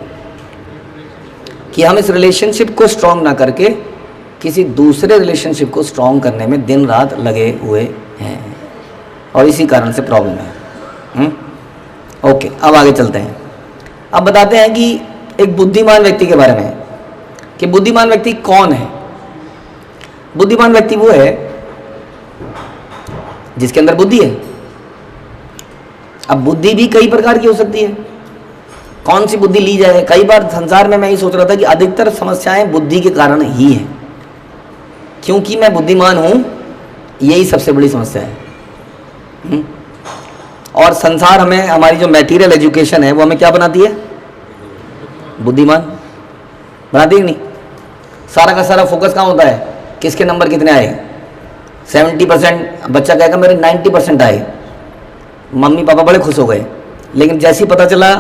कि हम इस रिलेशनशिप को स्ट्रॉन्ग ना करके किसी दूसरे रिलेशनशिप को स्ट्रॉन्ग करने में दिन रात लगे हुए हैं, और इसी कारण से प्रॉब्लम है। ओके, अब आगे चलते हैं। अब बताते हैं कि एक बुद्धिमान व्यक्ति के बारे में, कि बुद्धिमान व्यक्ति कौन है। बुद्धिमान व्यक्ति वो है जिसके अंदर बुद्धि है। अब बुद्धि भी कई प्रकार की हो सकती है, कौन सी बुद्धि ली जाए। कई बार संसार में मैं ये सोच रहा था कि अधिकतर समस्याएं बुद्धि के कारण ही हैं, क्योंकि मैं बुद्धिमान हूं, यही सबसे बड़ी समस्या है। और संसार हमें, हमारी जो मटेरियल एजुकेशन है वो हमें क्या बनाती है, बुद्धिमान बनाती है नहीं। सारा का सारा फोकस कहाँ होता है, किसके नंबर कितने आए। 70% बच्चा कहेगा मेरे 90% आए, मम्मी पापा बड़े खुश हो गए। लेकिन जैसे ही पता चला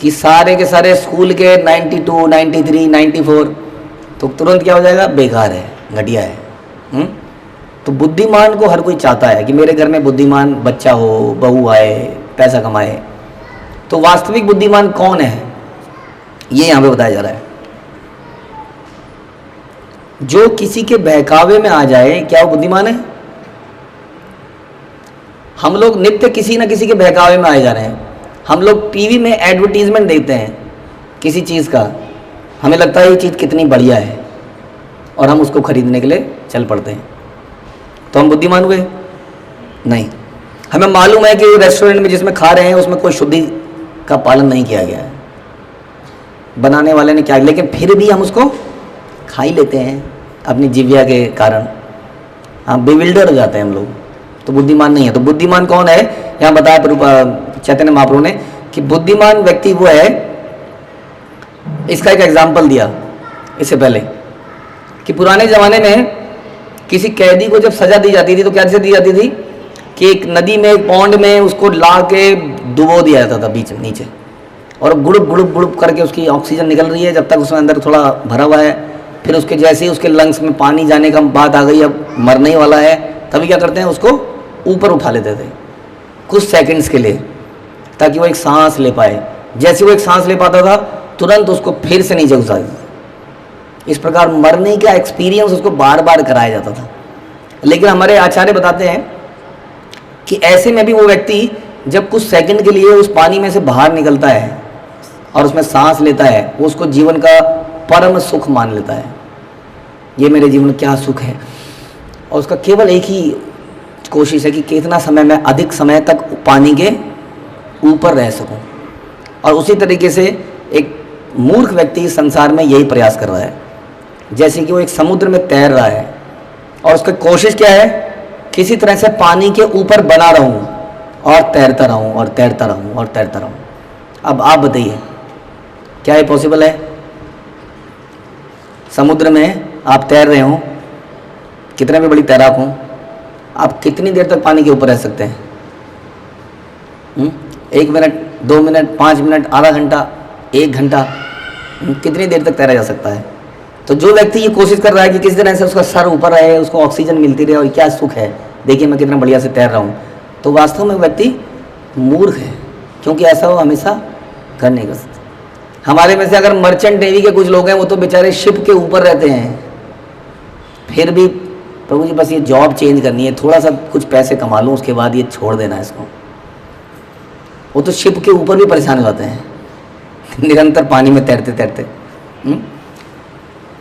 कि सारे के सारे स्कूल के 92, 93, 94, तो तुरंत क्या हो जाएगा, बेकार है, घटिया है। तो बुद्धिमान को हर कोई चाहता है कि मेरे घर में बुद्धिमान बच्चा हो, बहू आए, पैसा कमाए। तो वास्तविक बुद्धिमान कौन है, ये यहाँ पे बताया जा रहा है। जो किसी के बहकावे में आ जाए, क्या वो बुद्धिमान है। हम लोग नित्य किसी न किसी के बहकावे में आए जा रहे हैं। हम लोग टीवी में एडवर्टीजमेंट देते हैं किसी चीज़ का, हमें लगता है ये चीज़ कितनी बढ़िया है और हम उसको खरीदने के लिए चल पड़ते हैं। तो हम बुद्धिमान हुए नहीं। हमें मालूम है कि रेस्टोरेंट में जिसमें खा रहे हैं उसमें कोई शुद्धि का पालन नहीं किया गया है, बनाने वाले ने क्या, लेकिन फिर भी हम उसको खा ही लेते हैं अपनी जीविया के कारण। हाँ, बेविल्डर हो जाते हैं हम लोग, तो बुद्धिमान नहीं है। तो बुद्धिमान कौन है, यहाँ बताया चैतन्य महाप्रभु ने कि बुद्धिमान व्यक्ति वो है, इसका एक एग्जाम्पल दिया इससे पहले कि पुराने ज़माने में किसी कैदी को जब सज़ा दी जाती थी तो कैसे दी जाती थी कि एक नदी में, एक पौंड में उसको ला के डुबो दिया जाता था बीच नीचे, और गुड़ुप गुड़ुप गुड़ुप करके उसकी ऑक्सीजन निकल रही है जब तक उसमें अंदर थोड़ा भरा हुआ है, फिर उसके जैसे ही उसके लंग्स में पानी जाने का बात आ गई, अब मरने ही वाला है, तभी क्या करते हैं उसको ऊपर उठा लेते थे कुछ सेकंड्स के लिए ताकि वो एक सांस ले पाए। जैसे वो एक सांस ले पाता था तुरंत उसको फिर से नीचे घुसा देते थे। इस प्रकार मरने का एक्सपीरियंस उसको बार बार कराया जाता था। लेकिन हमारे आचार्य बताते हैं कि ऐसे में भी वो व्यक्ति जब कुछ सेकंड के लिए उस पानी में से बाहर निकलता है और उसमें सांस लेता है, वो उसको जीवन का परम सुख मान लेता है। ये मेरे जीवन में क्या सुख है, और उसका केवल एक ही कोशिश है कि कितना समय मैं अधिक समय तक पानी के ऊपर रह सकूं। और उसी तरीके से एक मूर्ख व्यक्ति संसार में यही प्रयास कर रहा है, जैसे कि वो एक समुद्र में तैर रहा है और उसकी कोशिश क्या है, किसी तरह से पानी के ऊपर बना रहूं और तैरता रहूं और तैरता रहूं और तैरता रहूं। अब आप बताइए क्या ये पॉसिबल है? समुद्र में आप तैर रहे हो, कितने भी बड़ी तैराक हो, आप कितनी देर तक पानी के ऊपर रह सकते हैं? 1 मिनट, 2 मिनट, 5 मिनट, आधा घंटा, 1 घंटा, कितनी देर तक तैरा जा सकता है? तो जो व्यक्ति ये कोशिश कर रहा है कि किसी तरह से उसका सर ऊपर रहे, उसको ऑक्सीजन मिलती रहे और क्या सुख है, देखिए मैं कितना बढ़िया से तैर रहा हूँ, तो वास्तव में व्यक्ति मूर्ख है, क्योंकि ऐसा वो हमेशा कर नहीं सकता। हमारे में से अगर मर्चेंट नेवी के कुछ लोग हैं, वो तो बेचारे शिप के ऊपर रहते हैं, फिर भी प्रभु जी बस ये जॉब चेंज करनी है, थोड़ा सा कुछ पैसे कमा लूँ, उसके बाद ये छोड़ देना है इसको। वो तो शिप के ऊपर भी परेशान हो जाते हैं निरंतर पानी में तैरते तैरते।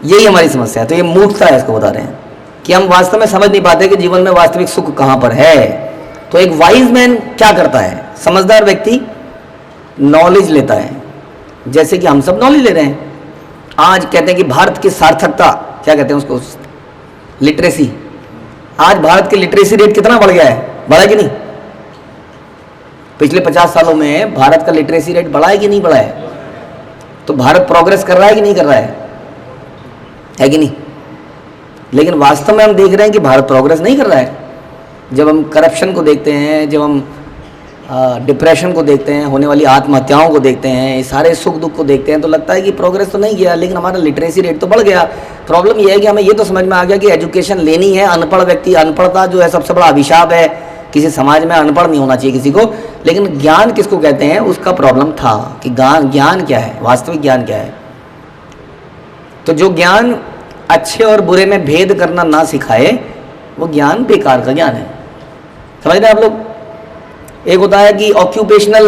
यही हमारी समस्या है। तो ये मूर्खता है, इसको बता रहे हैं कि हम वास्तव में समझ नहीं पाते कि जीवन में वास्तविक सुख कहाँ पर है। तो एक वाइज मैन क्या करता है, समझदार व्यक्ति नॉलेज लेता है, जैसे कि हम सब नॉलेज ले रहे हैं। आज कहते हैं कि भारत की सार्थकता, क्या कहते हैं उसको, लिटरेसी। आज भारत की लिटरेसी रेट कितना बढ़ गया है, बढ़ा है कि नहीं? पिछले 50 सालों में भारत का लिटरेसी रेट बढ़ा है कि नहीं बढ़ा है? तो भारत प्रोग्रेस कर रहा है कि नहीं कर रहा है कि नहीं? लेकिन वास्तव में हम देख रहे हैं कि भारत प्रोग्रेस नहीं कर रहा है। जब हम करप्शन को देखते हैं, जब हम डिप्रेशन को देखते हैं, होने वाली आत्महत्याओं को देखते हैं, सारे सुख दुख को देखते हैं, तो लगता है कि प्रोग्रेस तो नहीं गया, लेकिन हमारा लिटरेसी रेट तो बढ़ गया। प्रॉब्लम यह है कि हमें ये तो समझ में आ गया कि एजुकेशन लेनी है। अनपढ़ व्यक्ति, अनपढ़ता जो है सबसे बड़ा अभिशाप है, किसी समाज में अनपढ़ नहीं होना चाहिए किसी को। लेकिन ज्ञान किसको कहते हैं, उसका प्रॉब्लम था कि ज्ञान क्या है, वास्तविक ज्ञान क्या है। तो जो ज्ञान अच्छे और बुरे में भेद करना ना सिखाए, वो ज्ञान बेकार का ज्ञान है। समझ रहे हैं आप लोग? एक होता है कि ऑक्यूपेशनल,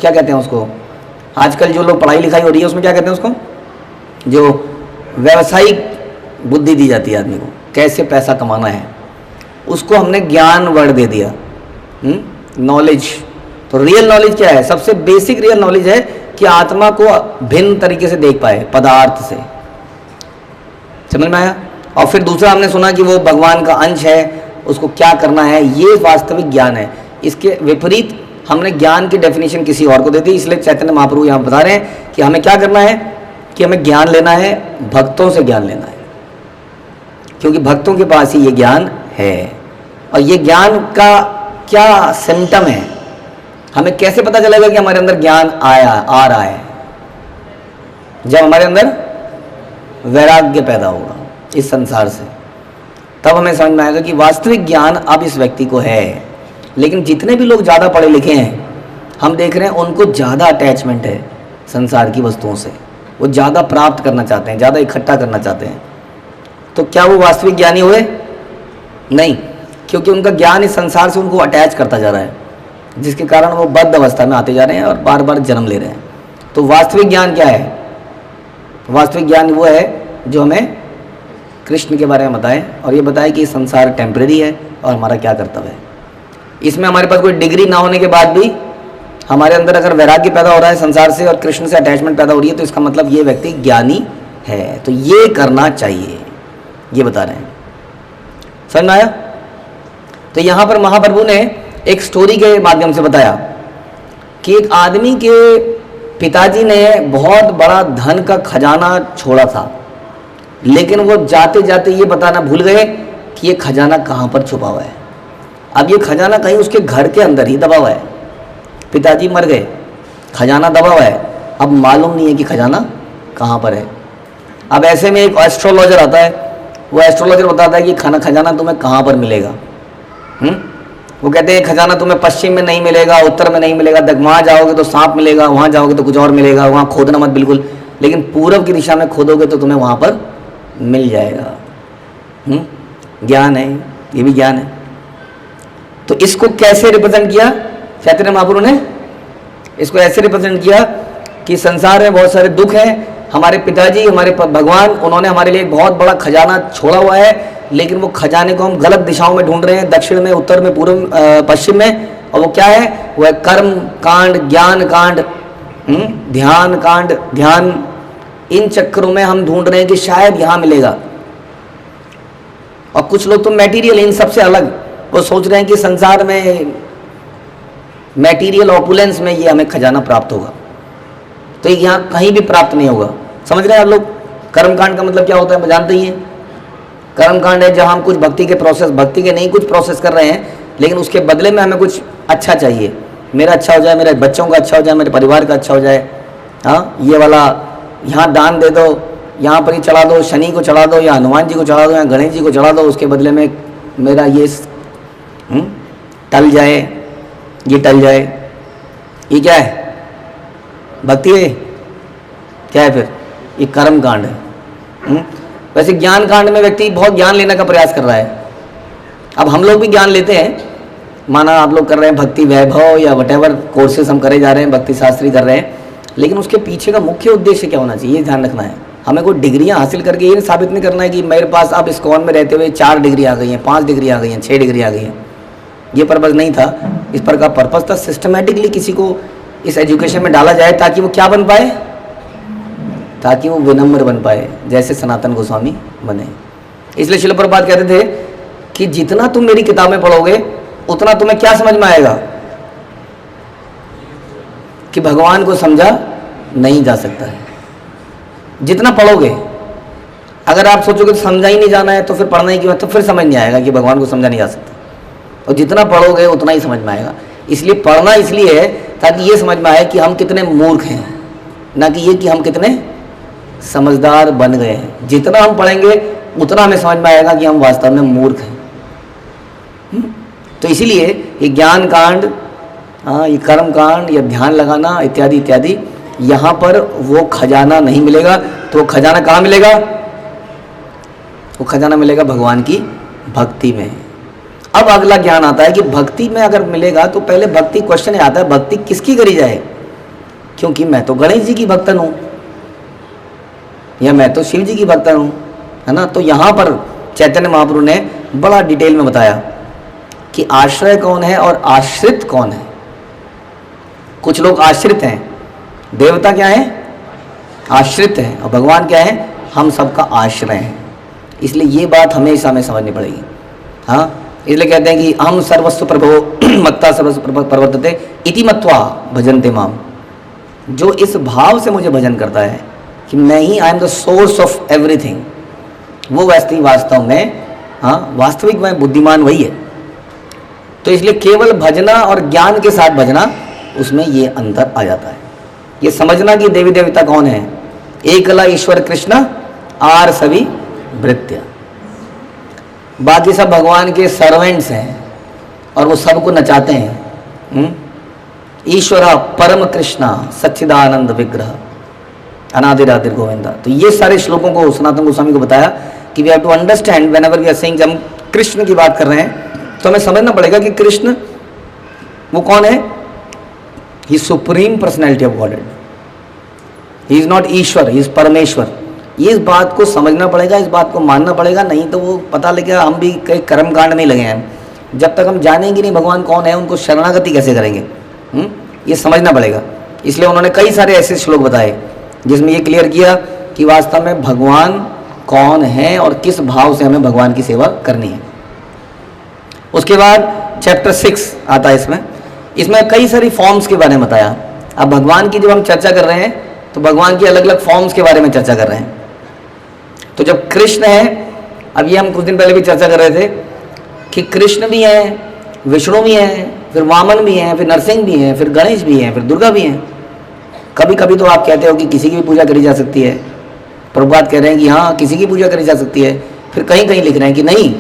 क्या कहते हैं उसको, आजकल जो लोग पढ़ाई लिखाई हो रही है उसमें क्या कहते हैं उसको, जो व्यावसायिक बुद्धि दी जाती है आदमी को, कैसे पैसा कमाना है, उसको हमने ज्ञान वर्ड दे दिया, नॉलेज। तो रियल नॉलेज क्या है? सबसे बेसिक रियल नॉलेज है कि आत्मा को भिन्न तरीके से देख पाए पदार्थ से। समझ में आया? और फिर दूसरा हमने सुना कि वो भगवान का अंश है, उसको क्या करना है, ये वास्तविक ज्ञान है। इसके विपरीत हमने ज्ञान की डेफिनेशन किसी और को दे दी। इसलिए चैतन्य महाप्रभु यहाँ बता रहे हैं कि हमें क्या करना है, कि हमें ज्ञान लेना है, भक्तों से ज्ञान लेना है, क्योंकि भक्तों के पास ही ये ज्ञान है। और ये ज्ञान का क्या सिम्टम है, हमें कैसे पता चलेगा कि हमारे अंदर ज्ञान आ रहा है? जब हमारे अंदर वैराग्य पैदा होगा इस संसार से, तब हमें समझ में आएगा कि वास्तविक ज्ञान अब इस व्यक्ति को है। लेकिन जितने भी लोग ज़्यादा पढ़े लिखे हैं, हम देख रहे हैं उनको ज़्यादा अटैचमेंट है संसार की वस्तुओं से, वो ज़्यादा प्राप्त करना चाहते हैं, ज़्यादा इकट्ठा करना चाहते हैं। तो क्या वो वास्तविक ज्ञानी हुए? नहीं, क्योंकि उनका ज्ञान इस संसार से उनको अटैच करता जा रहा है, जिसके कारण वो बद्ध अवस्था में आते जा रहे हैं और बार बार जन्म ले रहे हैं। तो वास्तविक ज्ञान क्या है? वास्तविक ज्ञान वो है जो हमें कृष्ण के बारे में बताए और ये बताए कि संसार टेम्परेरी है और हमारा क्या कर्तव्य है। इसमें हमारे पास कोई डिग्री ना होने के बाद भी हमारे अंदर अगर वैराग्य पैदा हो रहा है संसार से और कृष्ण से अटैचमेंट पैदा हो रही है, तो इसका मतलब ये व्यक्ति ज्ञानी है। तो ये करना चाहिए, ये बता रहे हैं। समझ में आया? तो यहाँ पर महाप्रभु ने एक स्टोरी के माध्यम से बताया कि एक आदमी के पिताजी ने बहुत बड़ा धन का खजाना छोड़ा था, लेकिन वो जाते जाते ये बताना भूल गए कि ये खजाना कहाँ पर छुपा हुआ है। अब ये खजाना कहीं उसके घर के अंदर ही दबा हुआ है। पिताजी मर गए, खजाना दबा हुआ है, अब मालूम नहीं है कि खजाना कहाँ पर है। अब ऐसे में एक एस्ट्रोलॉजर आता है, वो एस्ट्रोलॉजर बताता है कि खजाना तुम्हें कहाँ पर मिलेगा। वो कहते हैं खजाना तुम्हें पश्चिम में नहीं मिलेगा, उत्तर में नहीं मिलेगा, वहाँ जाओगे तो सांप मिलेगा, वहाँ जाओगे तो कुछ और मिलेगा, वहाँ खोदना मत बिल्कुल, लेकिन पूरब की दिशा में खोदोगे तो तुम्हें वहाँ पर मिल जाएगा। ज्ञान है, ये भी ज्ञान है। तो इसको कैसे रिप्रेजेंट किया चैतन्य महाप्रभु ने? इसको ऐसे रिप्रेजेंट किया कि संसार में बहुत सारे दुख हैं, हमारे पिताजी, हमारे भगवान, उन्होंने हमारे लिए बहुत बड़ा खजाना छोड़ा हुआ है, लेकिन वो खजाने को हम गलत दिशाओं में ढूंढ रहे हैं, दक्षिण में, उत्तर में, पूर्व, पश्चिम में। और वो क्या है? वो है कर्म कांड, ज्ञान कांड, ध्यान कांड, ध्यान। इन चक्करों में हम ढूंढ रहे हैं कि शायद यहाँ मिलेगा। और कुछ लोग तो मैटीरियल, इन सबसे अलग, वो सोच रहे हैं कि संसार में मैटीरियल ऑपुलेंस में ये हमें खजाना प्राप्त होगा, तो यहाँ कहीं भी प्राप्त नहीं होगा। समझ रहे हैं आप लोग? कर्मकांड का मतलब क्या होता है जानते ही हैं? कर्मकांड है जहाँ हम कुछ भक्ति के प्रोसेस, भक्ति के नहीं कुछ प्रोसेस कर रहे हैं, लेकिन उसके बदले में हमें कुछ अच्छा चाहिए। मेरा अच्छा हो जाए, मेरे बच्चों का अच्छा हो जाए, मेरे परिवार का अच्छा हो जाए। हाँ, ये वाला यहाँ दान दे दो, यहाँ पर ही चढ़ा दो, शनि को चढ़ा दो, या हनुमान जी को चढ़ा दो, या गणेश जी को चढ़ा दो, उसके बदले में मेरा ये टल जाए, ये टल जाए। ये क्या है? भक्ति है? क्या है फिर? ये कर्म कांड है। वैसे ज्ञान कांड में व्यक्ति बहुत ज्ञान लेने का प्रयास कर रहा है। अब हम लोग भी ज्ञान लेते हैं, माना आप लोग कर रहे हैं भक्ति वैभव या वटेवर कोर्सेस हम करे जा रहे हैं, भक्ति शास्त्री कर रहे हैं, लेकिन उसके पीछे का मुख्य उद्देश्य क्या होना चाहिए, ये ध्यान रखना है। हमें कोई डिग्रियां हासिल करके ये साबित नहीं करना है कि मेरे पास अब इस्कॉन में रहते हुए 4 डिग्री आ गई हैं, 5 डिग्री आ गई हैं, 6 डिग्री आ गई हैं। ये पर्पज़ नहीं था। इस पर का पर्पज़ था सिस्टमेटिकली किसी को इस एजुकेशन में डाला जाए ताकि वो क्या बन पाए, ताकि वो विनम्र बन पाए, जैसे सनातन गोस्वामी बने। इसलिए शिल प्रभुपाद कहते थे कि जितना तुम मेरी किताबें पढ़ोगे उतना तुम्हें क्या समझ में आएगा कि भगवान को समझा नहीं जा सकता है। जितना पढ़ोगे, अगर आप सोचोगे समझा ही नहीं जाना है तो फिर पढ़ना ही क्यों है, तो फिर समझ नहीं आएगा कि भगवान को समझा नहीं जा सकता। और जितना पढ़ोगे उतना ही समझ में आएगा। इसलिए पढ़ना इसलिए है ताकि ये समझ में आए कि हम कितने मूर्ख हैं, ना कि ये कि हम कितने समझदार बन गए हैं। जितना हम पढ़ेंगे उतना हमें समझ में आएगा कि हम वास्तव में मूर्ख हैं। तो इसीलिए ये ज्ञान कांड, ये कर्म कांड, या ध्यान लगाना इत्यादि इत्यादि, यहाँ पर वो खजाना नहीं मिलेगा। तो वो खजाना कहाँ मिलेगा? वो खजाना मिलेगा भगवान की भक्ति में। अब अगला ज्ञान आता है कि भक्ति में अगर मिलेगा तो पहले भक्ति क्वेश्चन आता है, भक्ति किसकी करी जाए? क्योंकि मैं तो गणेश जी की भक्तन हूँ, या मैं तो शिव जी की भक्तन हूँ, है ना। तो यहाँ पर चैतन्य महाप्रभु ने बड़ा डिटेल में बताया कि आश्रय कौन है और आश्रित कौन है। कुछ लोग आश्रित हैं, देवता क्या है? आश्रित हैं, और भगवान क्या है? हम सबका आश्रय हैं। इसलिए ये बात हमेशा हमें समझनी पड़ेगी। हाँ, इसलिए कहते हैं कि हम सर्वस्व प्रभो मत्ता सर्वस्व प्रवर्तते इति मत्वा भजन्ते माम। जो इस भाव से मुझे भजन करता है कि मैं ही, I am the source of everything, वो वास्तव में, हाँ, वास्तविक में बुद्धिमान वही है। तो इसलिए केवल भजना और ज्ञान के साथ भजना, उसमें ये अंतर आ जाता है। ये समझना कि देवी देवता कौन है, एकला ईश्वर कृष्ण आर सभी भृत्य, बाकी सब भगवान के सर्वेंट्स हैं और वो सबको नचाते हैं। ईश्वर परम कृष्णा सच्चिदानंद विग्रह अनादिरादिर गोविंदा। तो ये सारे श्लोकों को सनातन गोस्वामी को बताया कि we have to understand whenever we are saying, जब हम कृष्ण की बात कर रहे हैं तो हमें समझना पड़ेगा कि कृष्ण वो कौन है? He supreme personality of godhead. He is not ईश्वर, ही इज परमेश्वर। ये इस बात को समझना पड़ेगा, इस बात को मानना पड़ेगा, नहीं तो वो पता लगेगा हम भी कई कर्म कांड में लगे हैं। जब तक हम जानेंगे नहीं भगवान कौन है, उनको शरणागति कैसे करेंगे, ये समझना पड़ेगा। इसलिए उन्होंने कई सारे ऐसे श्लोक बताए जिसमें ये क्लियर किया कि वास्तव में भगवान कौन है और किस भाव से हमें भगवान की सेवा करनी है। उसके बाद चैप्टर 6 आता है इसमें इसमें कई सारी फॉर्म्स के बारे में बताया। अब भगवान की जब हम चर्चा कर रहे हैं तो भगवान की अलग अलग फॉर्म्स के बारे में चर्चा कर रहे हैं। तो जब कृष्ण है, अब ये हम कुछ दिन पहले भी चर्चा कर रहे थे कि कृष्ण भी हैं, विष्णु भी हैं, फिर वामन भी हैं, फिर नरसिंह भी हैं, फिर गणेश भी हैं, फिर दुर्गा भी हैं। कभी कभी तो आप कहते हो कि किसी की भी पूजा करी जा सकती है, प्रभुपाद कह रहे हैं कि हाँ किसी की पूजा करी जा सकती है, फिर कहीं कहीं लिख रहे हैं कि नहीं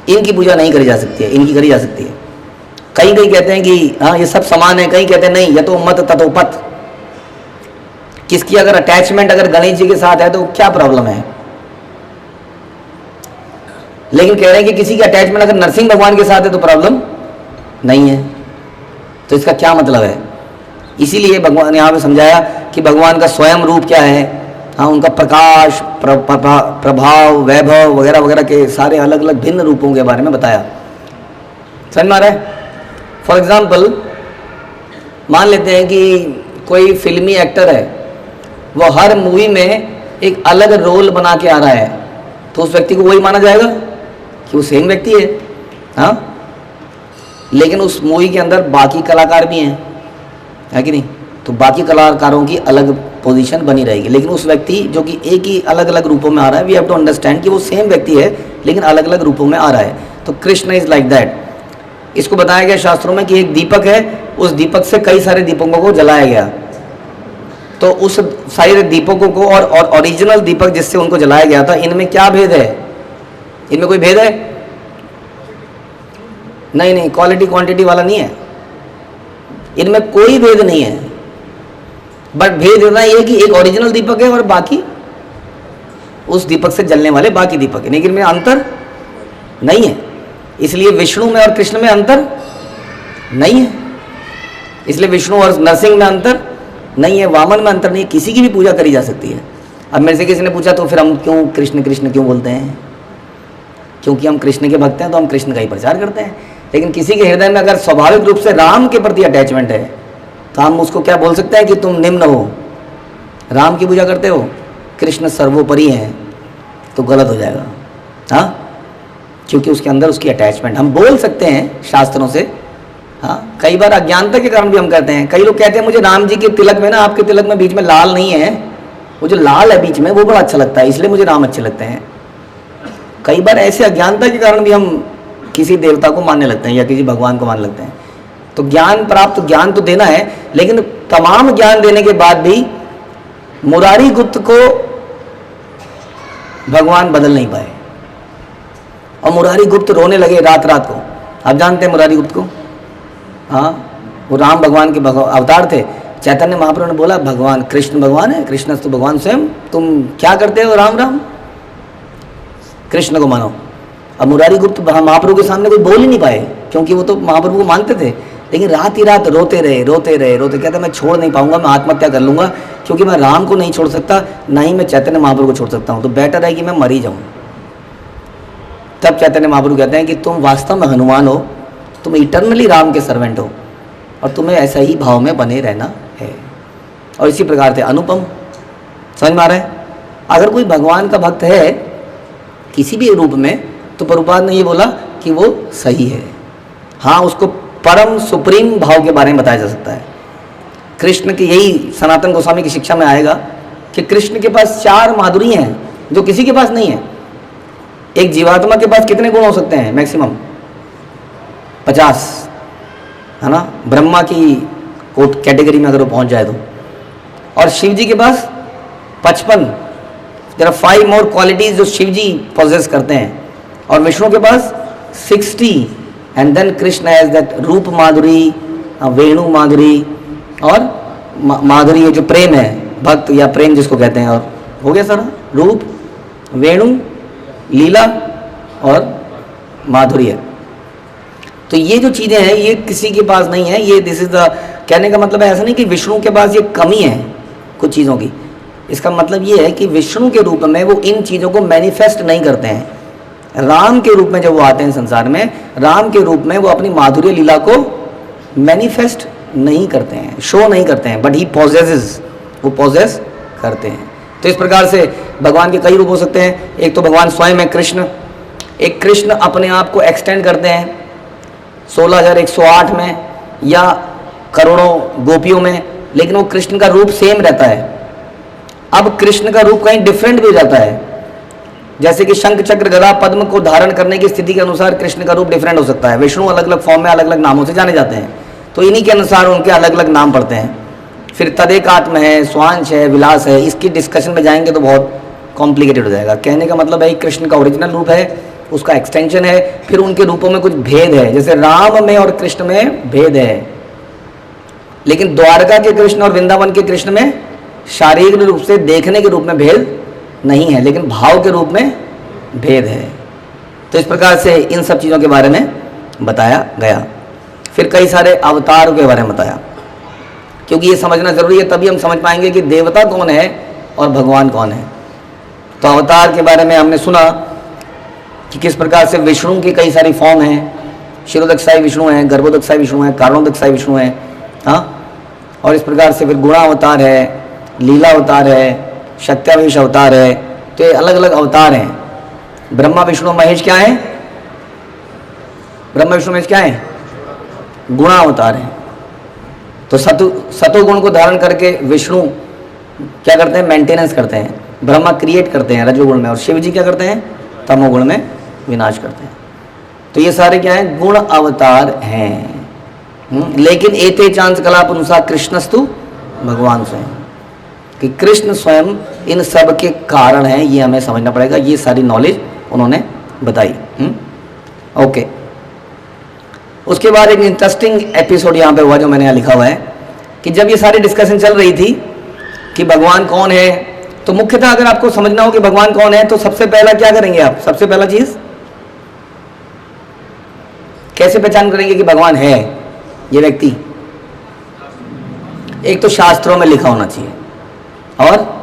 इनकी पूजा नहीं करी जा सकती है, इनकी करी जा सकती है। कहीं कहीं कहते हैं कि हाँ ये सब समान है, कहीं कहते हैं नहीं यतो मत ततो पथ। किसकी अगर अटैचमेंट अगर गणेश जी के साथ है तो क्या प्रॉब्लम है, लेकिन कह रहे हैं कि किसी की अटैचमेंट अगर नरसिंह भगवान के साथ है तो प्रॉब्लम नहीं है। तो इसका क्या मतलब है? इसीलिए भगवान ने यहाँ पे समझाया कि भगवान का स्वयं रूप क्या है, हाँ उनका प्रकाश, प्रभाव, वैभव वगैरह वगैरह के सारे अलग अलग भिन्न रूपों के बारे में बताया। समझ में आ रहा है? फॉर एग्जाम्पल मान लेते हैं कि कोई फिल्मी एक्टर है, वो हर मूवी में एक अलग रोल बना के आ रहा है, तो उस व्यक्ति को वही माना जाएगा कि वो सेम व्यक्ति है। हाँ, लेकिन उस मूवी के अंदर बाकी कलाकार भी हैं, है कि नहीं? तो बाकी कलाकारों की अलग पोजीशन बनी रहेगी, लेकिन उस व्यक्ति जो कि एक ही अलग अलग रूपों में आ रहा है, वी हैव टू अंडरस्टैंड कि वो सेम व्यक्ति है लेकिन अलग अलग रूपों में आ रहा है। तो कृष्ण इज लाइक दैट। इसको बताया गया शास्त्रों में कि एक दीपक है, उस दीपक से कई सारे दीपकों को जलाया गया, तो उस सारे दीपकों को और ओरिजिनल दीपक जिससे उनको जलाया गया था, इनमें क्या भेद है? इनमें कोई भेद है? नहीं, क्वालिटी क्वांटिटी वाला नहीं है, इनमें कोई भेद नहीं है। बट भेद इतना ये कि एक ओरिजिनल दीपक है और बाकी उस दीपक से जलने वाले बाकी दीपक है, लेकिन इनमें अंतर नहीं है। इसलिए विष्णु में और कृष्ण में अंतर नहीं है, इसलिए विष्णु और नरसिंह में अंतर नहीं है, वामन में अंतर नहीं है, किसी की भी पूजा करी जा सकती है। अब मेरे से किसी ने पूछा तो फिर हम क्यों कृष्ण कृष्ण क्यों बोलते हैं? क्योंकि हम कृष्ण के भक्त हैं तो हम कृष्ण का ही प्रचार करते हैं। लेकिन किसी के हृदय में अगर स्वाभाविक रूप से राम के प्रति अटैचमेंट है तो हम उसको क्या बोल सकते हैं कि तुम निम्न हो, राम की पूजा करते हो, कृष्ण सर्वोपरि हैं, तो गलत हो जाएगा। हाँ, क्योंकि उसके अंदर उसकी अटैचमेंट हम बोल सकते हैं शास्त्रों से। हाँ, कई बार अज्ञानता के कारण भी हम करते हैं। कई लोग कहते हैं मुझे राम जी के तिलक में ना, आपके तिलक में बीच में लाल नहीं है, वो जो लाल है बीच में वो बड़ा अच्छा लगता है, इसलिए मुझे राम अच्छे लगते हैं। कई बार ऐसे अज्ञानता के कारण भी हम किसी देवता को मानने लगते हैं या किसी भगवान को मानने लगते हैं। तो ज्ञान प्राप्त, ज्ञान तो देना है, लेकिन तमाम ज्ञान देने के बाद भी मुरारी गुप्त को भगवान बदल नहीं पाए और मुरारी गुप्त रोने लगे रात रात को। आप जानते हैं मुरारी गुप्त को? हाँ, वो राम भगवान के अवतार थे। चैतन्य महाप्रभु ने बोला भगवान कृष्ण भगवान है, कृष्ण तो भगवान स्वयं, तुम क्या करते हो राम राम, कृष्ण को मानो। अब मुरारी गुप्त महाप्रभु के सामने कोई बोल ही नहीं पाए, क्योंकि वो तो महाप्रभु को मानते थे, लेकिन रात ही रात रोते रहे। कहते मैं छोड़ नहीं पाऊंगा, मैं आत्महत्या कर लूंगा, क्योंकि मैं राम को नहीं छोड़ सकता, ना ही मैं चैतन्य महाप्रभु को छोड़ सकता हूँ, तो बेटर है कि मैं मर ही जाऊँ। तब चैतन्य महाप्रभु कहते हैं कि तुम वास्तव में हनुमान हो, तुम इटर्नली राम के सर्वेंट हो और तुम्हें ऐसा ही भाव में बने रहना है। और इसी प्रकार से अनुपम। समझ में आ रहा है? अगर कोई भगवान का भक्त है किसी भी रूप में, तो प्रभुपाद ने ये बोला कि वो सही है। हाँ, उसको परम सुप्रीम भाव के बारे में बताया जा सकता है। कृष्ण की यही सनातन गोस्वामी की शिक्षा में आएगा कि कृष्ण के पास 4 माधुरी हैं जो किसी के पास नहीं है। एक जीवात्मा के पास कितने गुण हो सकते हैं? मैक्सिमम 50, है ना, ब्रह्मा की कैटेगरी में अगर वो पहुंच जाए तो। और शिव जी के पास 55। देयर आर 5 मोर क्वालिटीज जो शिव जी पोजेस करते हैं। और विष्णु के पास 60। And then Krishna has that रूप माधुरी, वेणु माधुरी और माधुरी, ये जो प्रेम है, भक्त या प्रेम जिसको कहते हैं। और हो गया सारा, रूप, वेणु, लीला और माधुर्य। तो ये जो चीज़ें हैं ये किसी के पास नहीं है। ये दिस इज द, कहने का मतलब है ऐसा नहीं कि विष्णु के पास ये कमी है कुछ चीज़ों की। इसका मतलब ये है कि विष्णु के रूप में वो इन चीज़ों को मैनिफेस्ट नहीं करते हैं। राम के रूप में जब वो आते हैं संसार में, राम के रूप में वो अपनी माधुर्य लीला को मैनिफेस्ट नहीं करते हैं, शो नहीं करते हैं, बट ही पॉजेसेस, वो पॉजेस करते हैं। तो इस प्रकार से भगवान के कई रूप हो सकते हैं। एक तो भगवान स्वयं है कृष्ण, एक कृष्ण अपने आप को एक्सटेंड करते हैं 16,108 में, या करोड़ों गोपियों में, लेकिन वो कृष्ण का रूप सेम रहता है। अब कृष्ण का रूप कहीं डिफरेंट भी हो जाता है, जैसे कि शंख चक्र गदा पद्म को धारण करने की स्थिति के अनुसार कृष्ण का रूप डिफरेंट हो सकता है। विष्णु अलग अलग फॉर्म में अलग अलग नामों से जाने जाते हैं, तो इन्हीं के अनुसार उनके अलग अलग नाम पड़ते हैं। फिर तदेकात्म है, स्वांश है, विलास है, इसकी डिस्कशन में जाएंगे तो बहुत कॉम्प्लिकेटेड हो जाएगा। कहने का मतलब है कृष्ण का ओरिजिनल रूप है, उसका एक्सटेंशन है, फिर उनके रूपों में कुछ भेद है, जैसे राम में और कृष्ण में भेद है, लेकिन द्वारका के कृष्ण और वृंदावन के कृष्ण में शारीरिक रूप से देखने के रूप में भेद नहीं है, लेकिन भाव के रूप में भेद है। तो इस प्रकार से इन सब चीज़ों के बारे में बताया गया। फिर कई सारे अवतारों के बारे में बताया, क्योंकि ये समझना जरूरी है, तभी हम समझ पाएंगे कि देवता कौन है और भगवान कौन है। तो अवतार के बारे में हमने सुना कि किस प्रकार से विष्णु की कई सारी फॉर्म हैं, शिरोदक्षाई विष्णु हैं, गर्भोदक्षाई विष्णु हैं, कारणोदक्षाई विष्णु हैं, हाँ। और इस प्रकार से फिर गुणावतार है, लीला अवतार है, सत्यावेश अवतार है। तो ये अलग अलग अवतार हैं। ब्रह्मा विष्णु महेश क्या है? ब्रह्मा विष्णु महेश क्या है? गुणावतार है। तो सतोगुण को धारण करके विष्णु क्या करते हैं? मेंटेनेंस करते हैं। ब्रह्मा क्रिएट करते हैं रजोगुण में, और शिव जी क्या करते हैं? तमोगुण में विनाश करते हैं। तो ये सारे क्या हैं? गुण अवतार हैं। लेकिन एते चांस कलाप अनुसार कृष्णस्तु भगवान स्वयं, कि कृष्ण स्वयं इन सब के कारण हैं, ये हमें समझना पड़ेगा। ये सारी नॉलेज उन्होंने बताई। ओके। उसके बाद एक इंटरेस्टिंग एपिसोड यहाँ पे हुआ, जो मैंने यहाँ लिखा हुआ है, कि जब ये सारी डिस्कशन चल रही थी कि भगवान कौन है, तो मुख्यतः अगर आपको समझना हो कि भगवान कौन है, तो सबसे पहला क्या करेंगे आप? सबसे पहला चीज कैसे पहचान करेंगे कि भगवान है ये व्यक्ति? एक तो शास्त्रों में लिखा होना चाहिए, और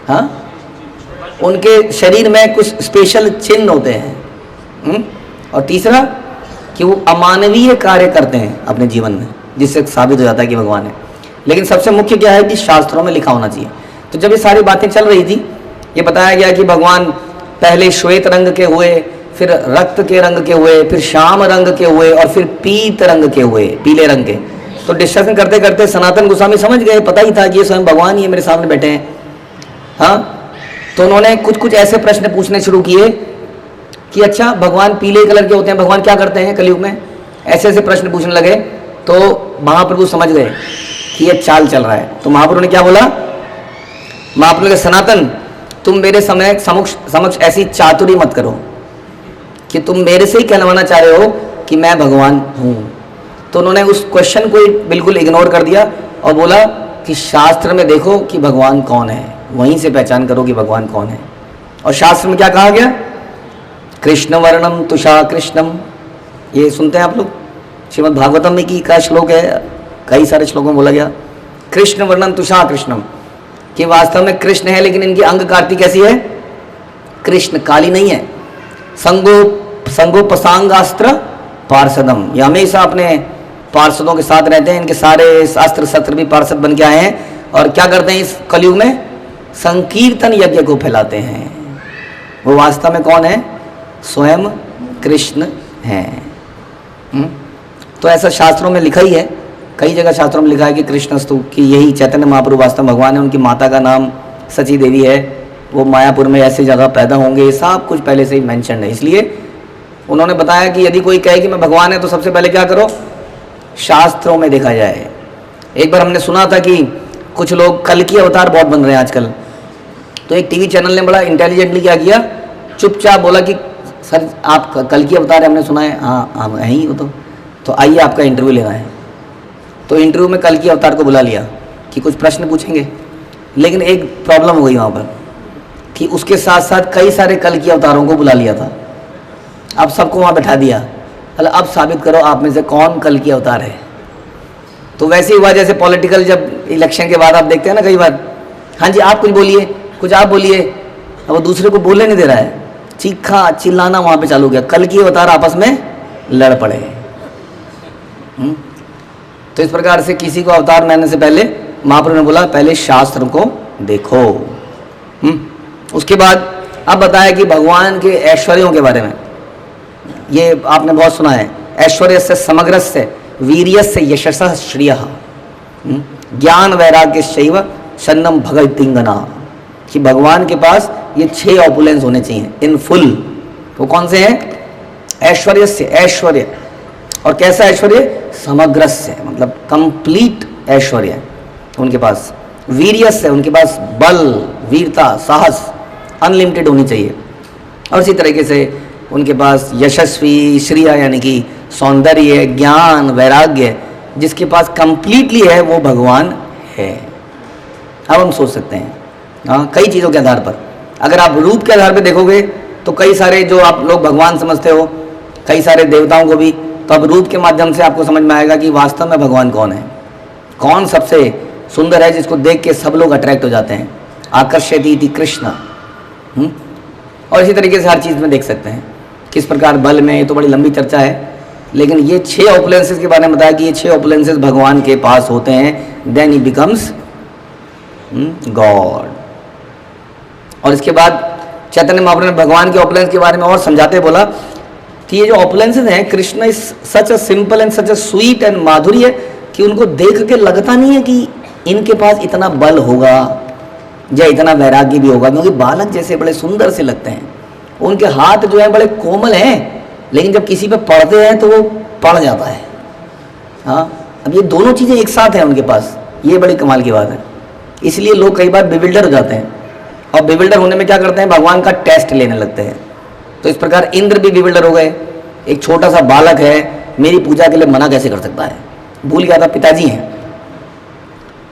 हाँ, उनके शरीर में कुछ स्पेशल चिन्ह होते हैं, और तीसरा कि वो अमानवीय कार्य करते हैं अपने जीवन में, जिससे साबित हो जाता है कि भगवान है। लेकिन सबसे मुख्य क्या है कि शास्त्रों में लिखा होना चाहिए। तो जब ये सारी बातें चल रही थी, ये बताया गया कि भगवान पहले श्वेत रंग के हुए, फिर रक्त के रंग के हुए, फिर श्याम रंग के हुए, और फिर पीत रंग के हुए, पीले रंग के। तो डिस्कशन करते करते सनातन गोस्वामी समझ गए, पता ही था कि ये स्वयं भगवान ही मेरे सामने बैठे हैं, हाँ। तो उन्होंने कुछ कुछ ऐसे प्रश्न पूछने शुरू किए कि अच्छा, भगवान पीले कलर के होते हैं, भगवान क्या करते हैं कलयुग में? ऐसे ऐसे प्रश्न पूछने लगे। तो महाप्रभु समझ गए कि ये चाल चल रहा है। तो महाप्रभु ने क्या बोला? महाप्रभु ने कहा, सनातन तुम मेरे समक्ष ऐसी चातुरी मत करो कि तुम मेरे से ही कहलवाना चाह रहे हो कि मैं भगवान हूँ। तो उन्होंने उस क्वेश्चन को बिल्कुल इग्नोर कर दिया और बोला कि शास्त्र में देखो कि भगवान कौन है, वहीं से पहचान करो कि भगवान कौन है। और शास्त्र में क्या कहा गया? कृष्ण वर्णम तुषा कृष्णम। ये सुनते हैं आप लोग, श्रीमद् भागवतम में की का श्लोक है, कई सारे श्लोकों में बोला गया कृष्ण वर्णम तुषा कृष्णम, कि वास्तव में कृष्ण है, लेकिन इनकी अंग कांति कैसी है? कृष्ण काली नहीं है। संगोपसांगास्त्र पार्षदम, ये हमेशा अपने पार्षदों के साथ रहते हैं। इनके सारे शास्त्र सत्र भी पार्षद बन के आए हैं, और क्या करते हैं इस कलयुग में? संकीर्तन यज्ञ को फैलाते हैं। वो वास्तव में कौन है? स्वयं कृष्ण हैं। तो ऐसा शास्त्रों में लिखा ही है, कई जगह शास्त्रों में लिखा है कि कृष्णस्तु, कि यही चैतन्य महाप्रभु वास्तव भगवान है। उनकी माता का नाम सची देवी है, वो मायापुर में ऐसी जगह पैदा होंगे, ये सब कुछ पहले से ही मेंशन है। इसलिए उन्होंने बताया कि यदि कोई कहे कि मैं भगवान है, तो सबसे पहले क्या करो? शास्त्रों में देखा जाए। एक बार हमने सुना था कि कुछ लोग कल की अवतार बहुत बन रहे हैं आजकल। तो एक टीवी चैनल ने बड़ा इंटेलिजेंटली क्या किया, चुपचाप बोला कि सर आप कल की अवतार है, हमने सुना है। हाँ हाँ है ही वो तो आइए आपका इंटरव्यू लेना है। तो इंटरव्यू में कल की अवतार को बुला लिया कि कुछ प्रश्न पूछेंगे। लेकिन एक प्रॉब्लम हो गई वहाँ पर कि उसके साथ साथ कई सारे कल की अवतारों को बुला लिया था। अब सबको वहाँ बैठा दिया, मतलब अब साबित करो आप में से कौन कल की अवतार है। तो वैसे ही हुआ जैसे पॉलिटिकल, जब इलेक्शन के बाद आप देखते हैं ना कई बार, हाँ जी आप कुछ बोलिए, कुछ आप बोलिए, अब वो दूसरे को बोलने नहीं दे रहा है, चीखा चिल्लाना वहाँ पे चालू किया, कल की अवतार आपस में लड़ पड़े। तो इस प्रकार से किसी को अवतार मानने से पहले महाप्रभु ने बोला पहले शास्त्र को देखो। उसके बाद अब बताया कि भगवान के ऐश्वर्यों के बारे में। ये आपने बहुत सुना है, ऐश्वर्य से समग्र से वीर्यस्य यशसः श्रियः, ज्ञान वैराग्य शैव शन्नम भगवतिंगना, कि भगवान के पास ये 6 ऑपुलेंस होने चाहिए इन फुल। वो कौन से हैं? ऐश्वर्य से, ऐश्वर्य। और कैसा ऐश्वर्य? समग्रस्य, मतलब कंप्लीट ऐश्वर्य उनके पास। वीर्यस्य, उनके पास बल, वीरता, साहस अनलिमिटेड होनी चाहिए। और इसी तरीके से उनके पास यशस्वी, श्रिय यानी कि सौंदर्य, ज्ञान, वैराग्य जिसके पास कंप्लीटली है वो भगवान है। अब हम सोच सकते हैं कई चीज़ों के आधार पर। अगर आप रूप के आधार पर देखोगे तो कई सारे जो आप लोग भगवान समझते हो, कई सारे देवताओं को भी, तो अब रूप के माध्यम से आपको समझ में आएगा कि वास्तव में भगवान कौन है, कौन सबसे सुंदर है, जिसको देख के सब लोग अट्रैक्ट हो जाते हैं। आकर्षयति कृष्ण। और इसी तरीके से हर चीज़ में देख सकते हैं किस प्रकार बल में, ये तो बड़ी लंबी चर्चा है, लेकिन ये 6 ऑपुलेंसेस के बारे में बताया कि ये 6 ऑपुलेंसेस भगवान के पास होते हैं, देन ही बिकम्स गॉड। और इसके बाद चैतन्य महाप्रभु ने भगवान के ऑपुलेंस के बारे में और समझाते बोला कि ये जो ऑपुलेंसेस हैं, Krishna is such a simple and such a sweet and माधुर्य, कि उनको देख के लगता नहीं है कि इनके पास इतना बल होगा या इतना वैराग्य भी होगा, क्योंकि बालक जैसे बड़े सुंदर से लगते हैं। उनके हाथ जो है बड़े कोमल हैं, लेकिन जब किसी पे पड़ते हैं तो वो पड़ जाता है। हाँ, अब ये दोनों चीज़ें एक साथ हैं उनके पास, ये बड़ी कमाल की बात है। इसलिए लोग कई बार बिविल्डर हो जाते हैं, और बिविल्डर होने में क्या करते हैं, भगवान का टेस्ट लेने लगते हैं। तो इस प्रकार इंद्र भी बिविल्डर हो गए। एक छोटा सा बालक है, मेरी पूजा के लिए मना कैसे कर सकता है, भूल गया था पिताजी हैं,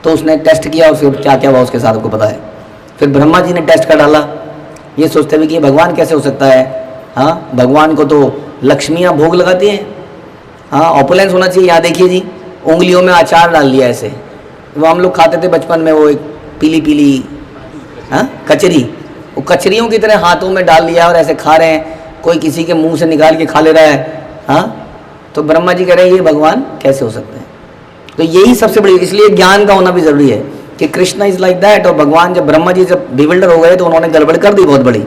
तो उसने टेस्ट किया और फिर क्या क्या हुआ उसके साथ आपको पता है। फिर ब्रह्मा जी ने टेस्ट कर डाला, ये सोचते हुए कि भगवान कैसे हो सकता है। हाँ, भगवान को तो लक्ष्मियाँ भोग लगाती हैं। हाँ, ऑपुलेंस होना चाहिए। यहाँ देखिए जी, उंगलियों में अचार डाल दिया ऐसे, वो हम लोग खाते थे बचपन में, वो एक पीली पीली कचरी, वो कचरियों की तरह हाथों में डाल लिया और ऐसे खा रहे हैं, कोई किसी के मुंह से निकाल के खा ले रहा है। हाँ, तो ब्रह्मा जी कह रहे हैं ये भगवान कैसे हो सकते हैं। तो यही सबसे बड़ी, इसलिए ज्ञान का होना भी जरूरी है कि कृष्णा इज लाइक दैट। और भगवान जब ब्रह्मा जी जब बिविल्डर हो गए तो उन्होंने गड़बड़ कर दी बहुत बड़ी,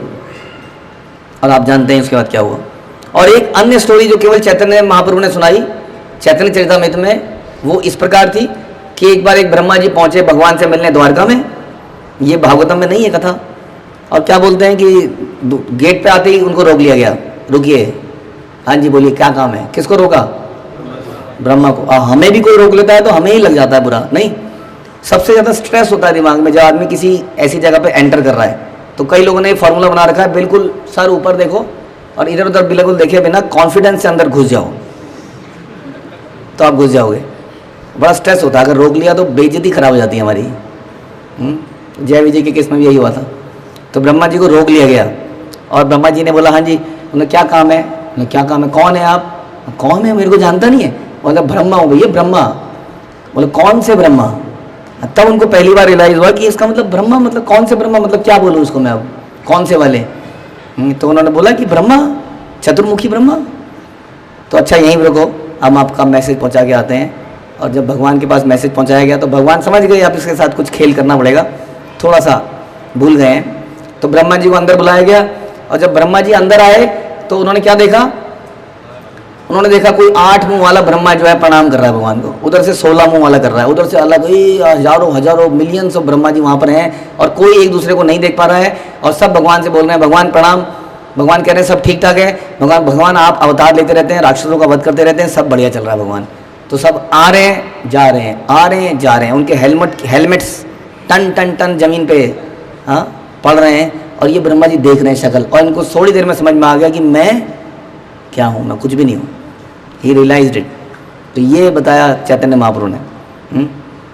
और आप जानते हैं उसके बाद क्या हुआ। और एक अन्य स्टोरी जो केवल चैतन्य महाप्रभु ने सुनाई चैतन्य चरितामृत में, वो इस प्रकार थी कि एक बार एक ब्रह्मा जी पहुंचे भगवान से मिलने द्वारका में। ये भागवतम में नहीं है कथा। और क्या बोलते हैं कि गेट पे आते ही उनको रोक लिया गया, रुकिए, हाँ जी बोलिए क्या काम है। किसको रोका? ब्रह्मा को। हमें भी कोई रोक लेता है तो हमें ही लग जाता है बुरा, नहीं? सबसे ज़्यादा स्ट्रेस होता है दिमाग में जब आदमी किसी ऐसी जगह पे एंटर कर रहा है। तो कई लोगों ने फॉर्मूला बना रखा है, बिल्कुल सर ऊपर देखो और इधर उधर बिल्कुल देखे बिना कॉन्फिडेंस से अंदर घुस जाओ, तो आप घुस जाओगे। बड़ा स्ट्रेस होता है, अगर रोक लिया तो बेइज्जती खराब हो जाती है हमारी। जय विजय के केस में भी यही हुआ था। तो ब्रह्मा जी को रोक लिया गया और ब्रह्मा जी ने बोला हाँ जी। उन्हें क्या काम है? उन्हें क्या काम है? कौन है आप? कौन है? मेरे को जानता नहीं है। बोला ब्रह्मा हूँ भैया, ब्रह्मा। बोले कौन से ब्रह्मा? तब उनको पहली बार रियलाइज हुआ कि इसका मतलब ब्रह्मा मतलब कौन से ब्रह्मा, मतलब क्या बोलूँ उसको मैं अब, कौन से वाले? तो उन्होंने बोला कि ब्रह्मा, चतुर्मुखी ब्रह्मा। तो अच्छा यहीं रुको, हम आपका मैसेज पहुँचा के आते हैं। और जब भगवान के पास मैसेज पहुँचाया गया तो भगवान समझ गए आप इसके साथ कुछ खेल करना पड़ेगा, थोड़ा सा भूल गए हैं। तो ब्रह्मा जी को अंदर बुलाया गया और जब ब्रह्मा जी अंदर आए तो उन्होंने क्या देखा? उन्होंने देखा कोई 8 मुंह वाला ब्रह्मा जो है प्रणाम कर रहा है भगवान को, उधर से 16 मुंह वाला कर रहा है, उधर से अलग हजारों हजारों मिलियंस ऑफ ब्रह्मा जी वहाँ पर हैं और कोई एक दूसरे को नहीं देख पा रहा है और सब भगवान से बोल रहे हैं भगवान प्रणाम। भगवान कह रहे हैं सब ठीक ठाक है, भगवान आप अवतार लेते रहते हैं, राक्षसों का वध करते रहते हैं, सब बढ़िया चल रहा है भगवान। तो सब आ रहे हैं जा रहे हैं, आ रहे हैं जा रहे हैं, उनके हेलमेट्स टन टन टन जमीन पे पड़ रहे हैं और ये ब्रह्मा जी देख रहे हैं शक्ल। और इनको थोड़ी देर में समझ में आ गया कि मैं क्या हूँ, मैं कुछ भी नहीं हूँ। ही रियलाइज्ड इट। तो ये बताया चैतन्य महाप्रभु ने।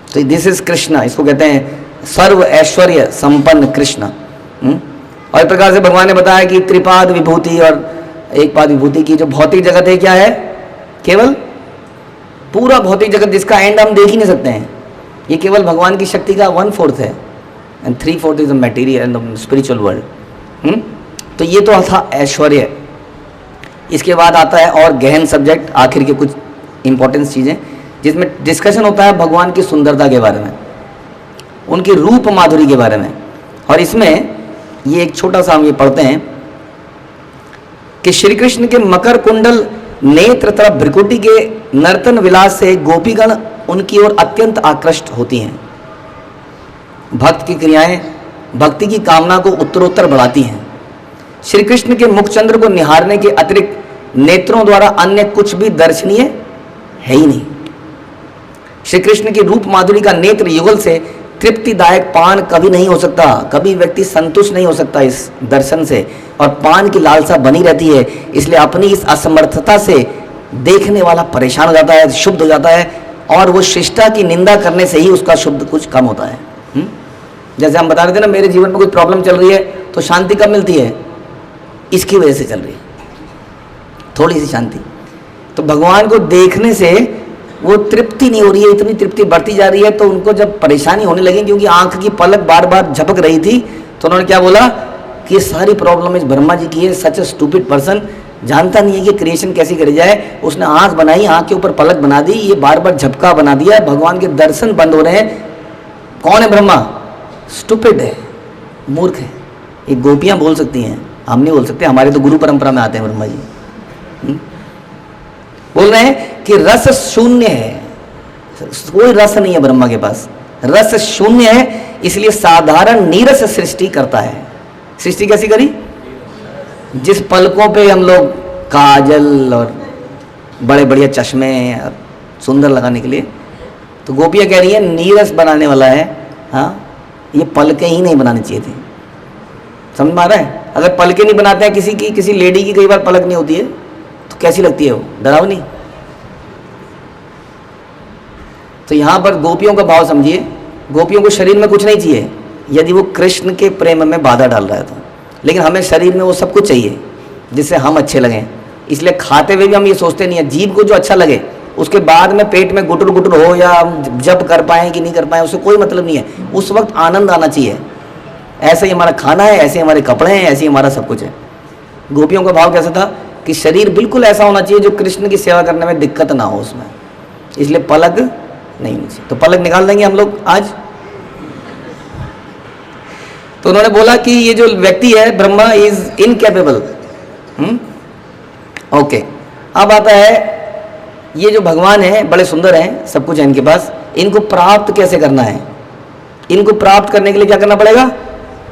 तो दिस इज कृष्णा, इसको कहते हैं सर्व ऐश्वर्य संपन्न कृष्ण। और इस प्रकार से भगवान ने बताया कि त्रिपाद विभूति और एक पाद विभूति की जो भौतिक जगत है क्या है? केवल पूरा भौतिक जगत जिसका एंड हम देख ही नहीं सकते हैं, ये केवल भगवान की शक्ति का 1/4 है and 3/4 is the material and spiritual world. तो ये तो था ऐश्वर्य। इसके बाद आता है और गहन सब्जेक्ट, आखिर के कुछ इंपॉर्टेंस चीज़ें जिसमें डिस्कशन होता है भगवान की सुंदरता के बारे में, उनकी रूप माधुरी के बारे में। और इसमें ये एक छोटा सा हम ये पढ़ते हैं कि श्री कृष्ण के मकर कुंडल नेत्र तथा भ्रिकुटी के नर्तन विलास से गोपीगण उनकी ओर अत्यंत आकृष्ट होती हैं। भक्त की क्रियाएं भक्ति की कामना को उत्तरोत्तर बढ़ाती हैं। श्री कृष्ण के मुखचंद्र को निहारने के अतिरिक्त नेत्रों द्वारा अन्य कुछ भी दर्शनीय है ही नहीं। श्री कृष्ण की रूप माधुरी का नेत्र युगल से तृप्तिदायक पान कभी नहीं हो सकता। कभी व्यक्ति संतुष्ट नहीं हो सकता इस दर्शन से, और पान की लालसा बनी रहती है। इसलिए अपनी इस असमर्थता से देखने वाला परेशान हो जाता है, शुद्ध हो जाता है, और वो शिष्टा की निंदा करने से ही उसका शुद्ध कुछ कम होता है। जैसे हम बता रहे थे ना, मेरे जीवन में कोई प्रॉब्लम चल रही है तो शांति कब मिलती है? इसकी वजह से चल रही है थोड़ी सी शांति। तो भगवान को देखने से वो तृप्ति नहीं हो रही है, इतनी तृप्ति बढ़ती जा रही है। तो उनको जब परेशानी होने लगी, क्योंकि आंख की पलक बार बार झपक रही थी, तो उन्होंने क्या बोला कि ये सारी प्रॉब्लम इस ब्रह्मा जी की है। सच ए स्टूपिड पर्सन, जानता नहीं है कि क्रिएशन कैसी करी जाए। उसने आंख बनाई, आंख के ऊपर पलक बना दी, ये बार बार झपका बना दिया, भगवान के दर्शन बंद हो रहे हैं। कौन है ब्रह्मा? स्टूपिड है, मूर्ख है। ये गोपियां बोल सकती हैं, हम नहीं बोल सकते। हमारे तो गुरु परंपरा में आते हैं ब्रह्मा जी। बोल रहे हैं कि रस शून्य है, कोई रस नहीं है ब्रह्मा के पास, रस शून्य है। इसलिए साधारण नीरस सृष्टि करता है। सृष्टि कैसी करी? जिस पलकों पे हम लोग काजल और बड़े बढ़िया चश्मे और सुंदर लगाने के लिए, तो गोपियां कह रही है नीरस बनाने वाला है। हाँ, ये पलकें ही नहीं बनानी चाहिए थी। समझ में आ रहा है? अगर पलकें नहीं बनाते हैं किसी लेडी की कई बार पलक नहीं होती है, तो कैसी लगती है वो? डरावनी। तो यहां पर गोपियों का भाव समझिए। गोपियों को शरीर में कुछ नहीं चाहिए यदि वो कृष्ण के प्रेम में बाधा डाल रहा है तो। लेकिन हमें शरीर में वो सब कुछ चाहिए जिससे हम अच्छे लगें। इसलिए खाते हुए भी हम ये सोचते नहीं है, जीभ को जो अच्छा लगे, उसके बाद में पेट में गुटुर गुटुर हो या हम जब कर पाएँ कि नहीं कर पाएँ, उससे कोई मतलब नहीं है। उस वक्त आनंद आना चाहिए। ऐसे ही हमारा खाना है, ऐसे हमारे कपड़े हैं, ऐसे ही हमारा सब कुछ है। गोपियों का भाव कैसा था कि शरीर बिल्कुल ऐसा होना चाहिए जो कृष्ण की सेवा करने में दिक्कत ना हो उसमें। इसलिए पलक नहीं होनी चाहिए। तो पलक निकाल देंगे हम लोग आज। तो उन्होंने बोला कि ये जो व्यक्ति है ब्रह्मा इज इनकैपेबल। ओके, अब आता है ये जो भगवान है, बड़े सुंदर हैं, सब कुछ है इनके पास। इनको प्राप्त कैसे करना है? इनको प्राप्त करने के लिए क्या करना पड़ेगा?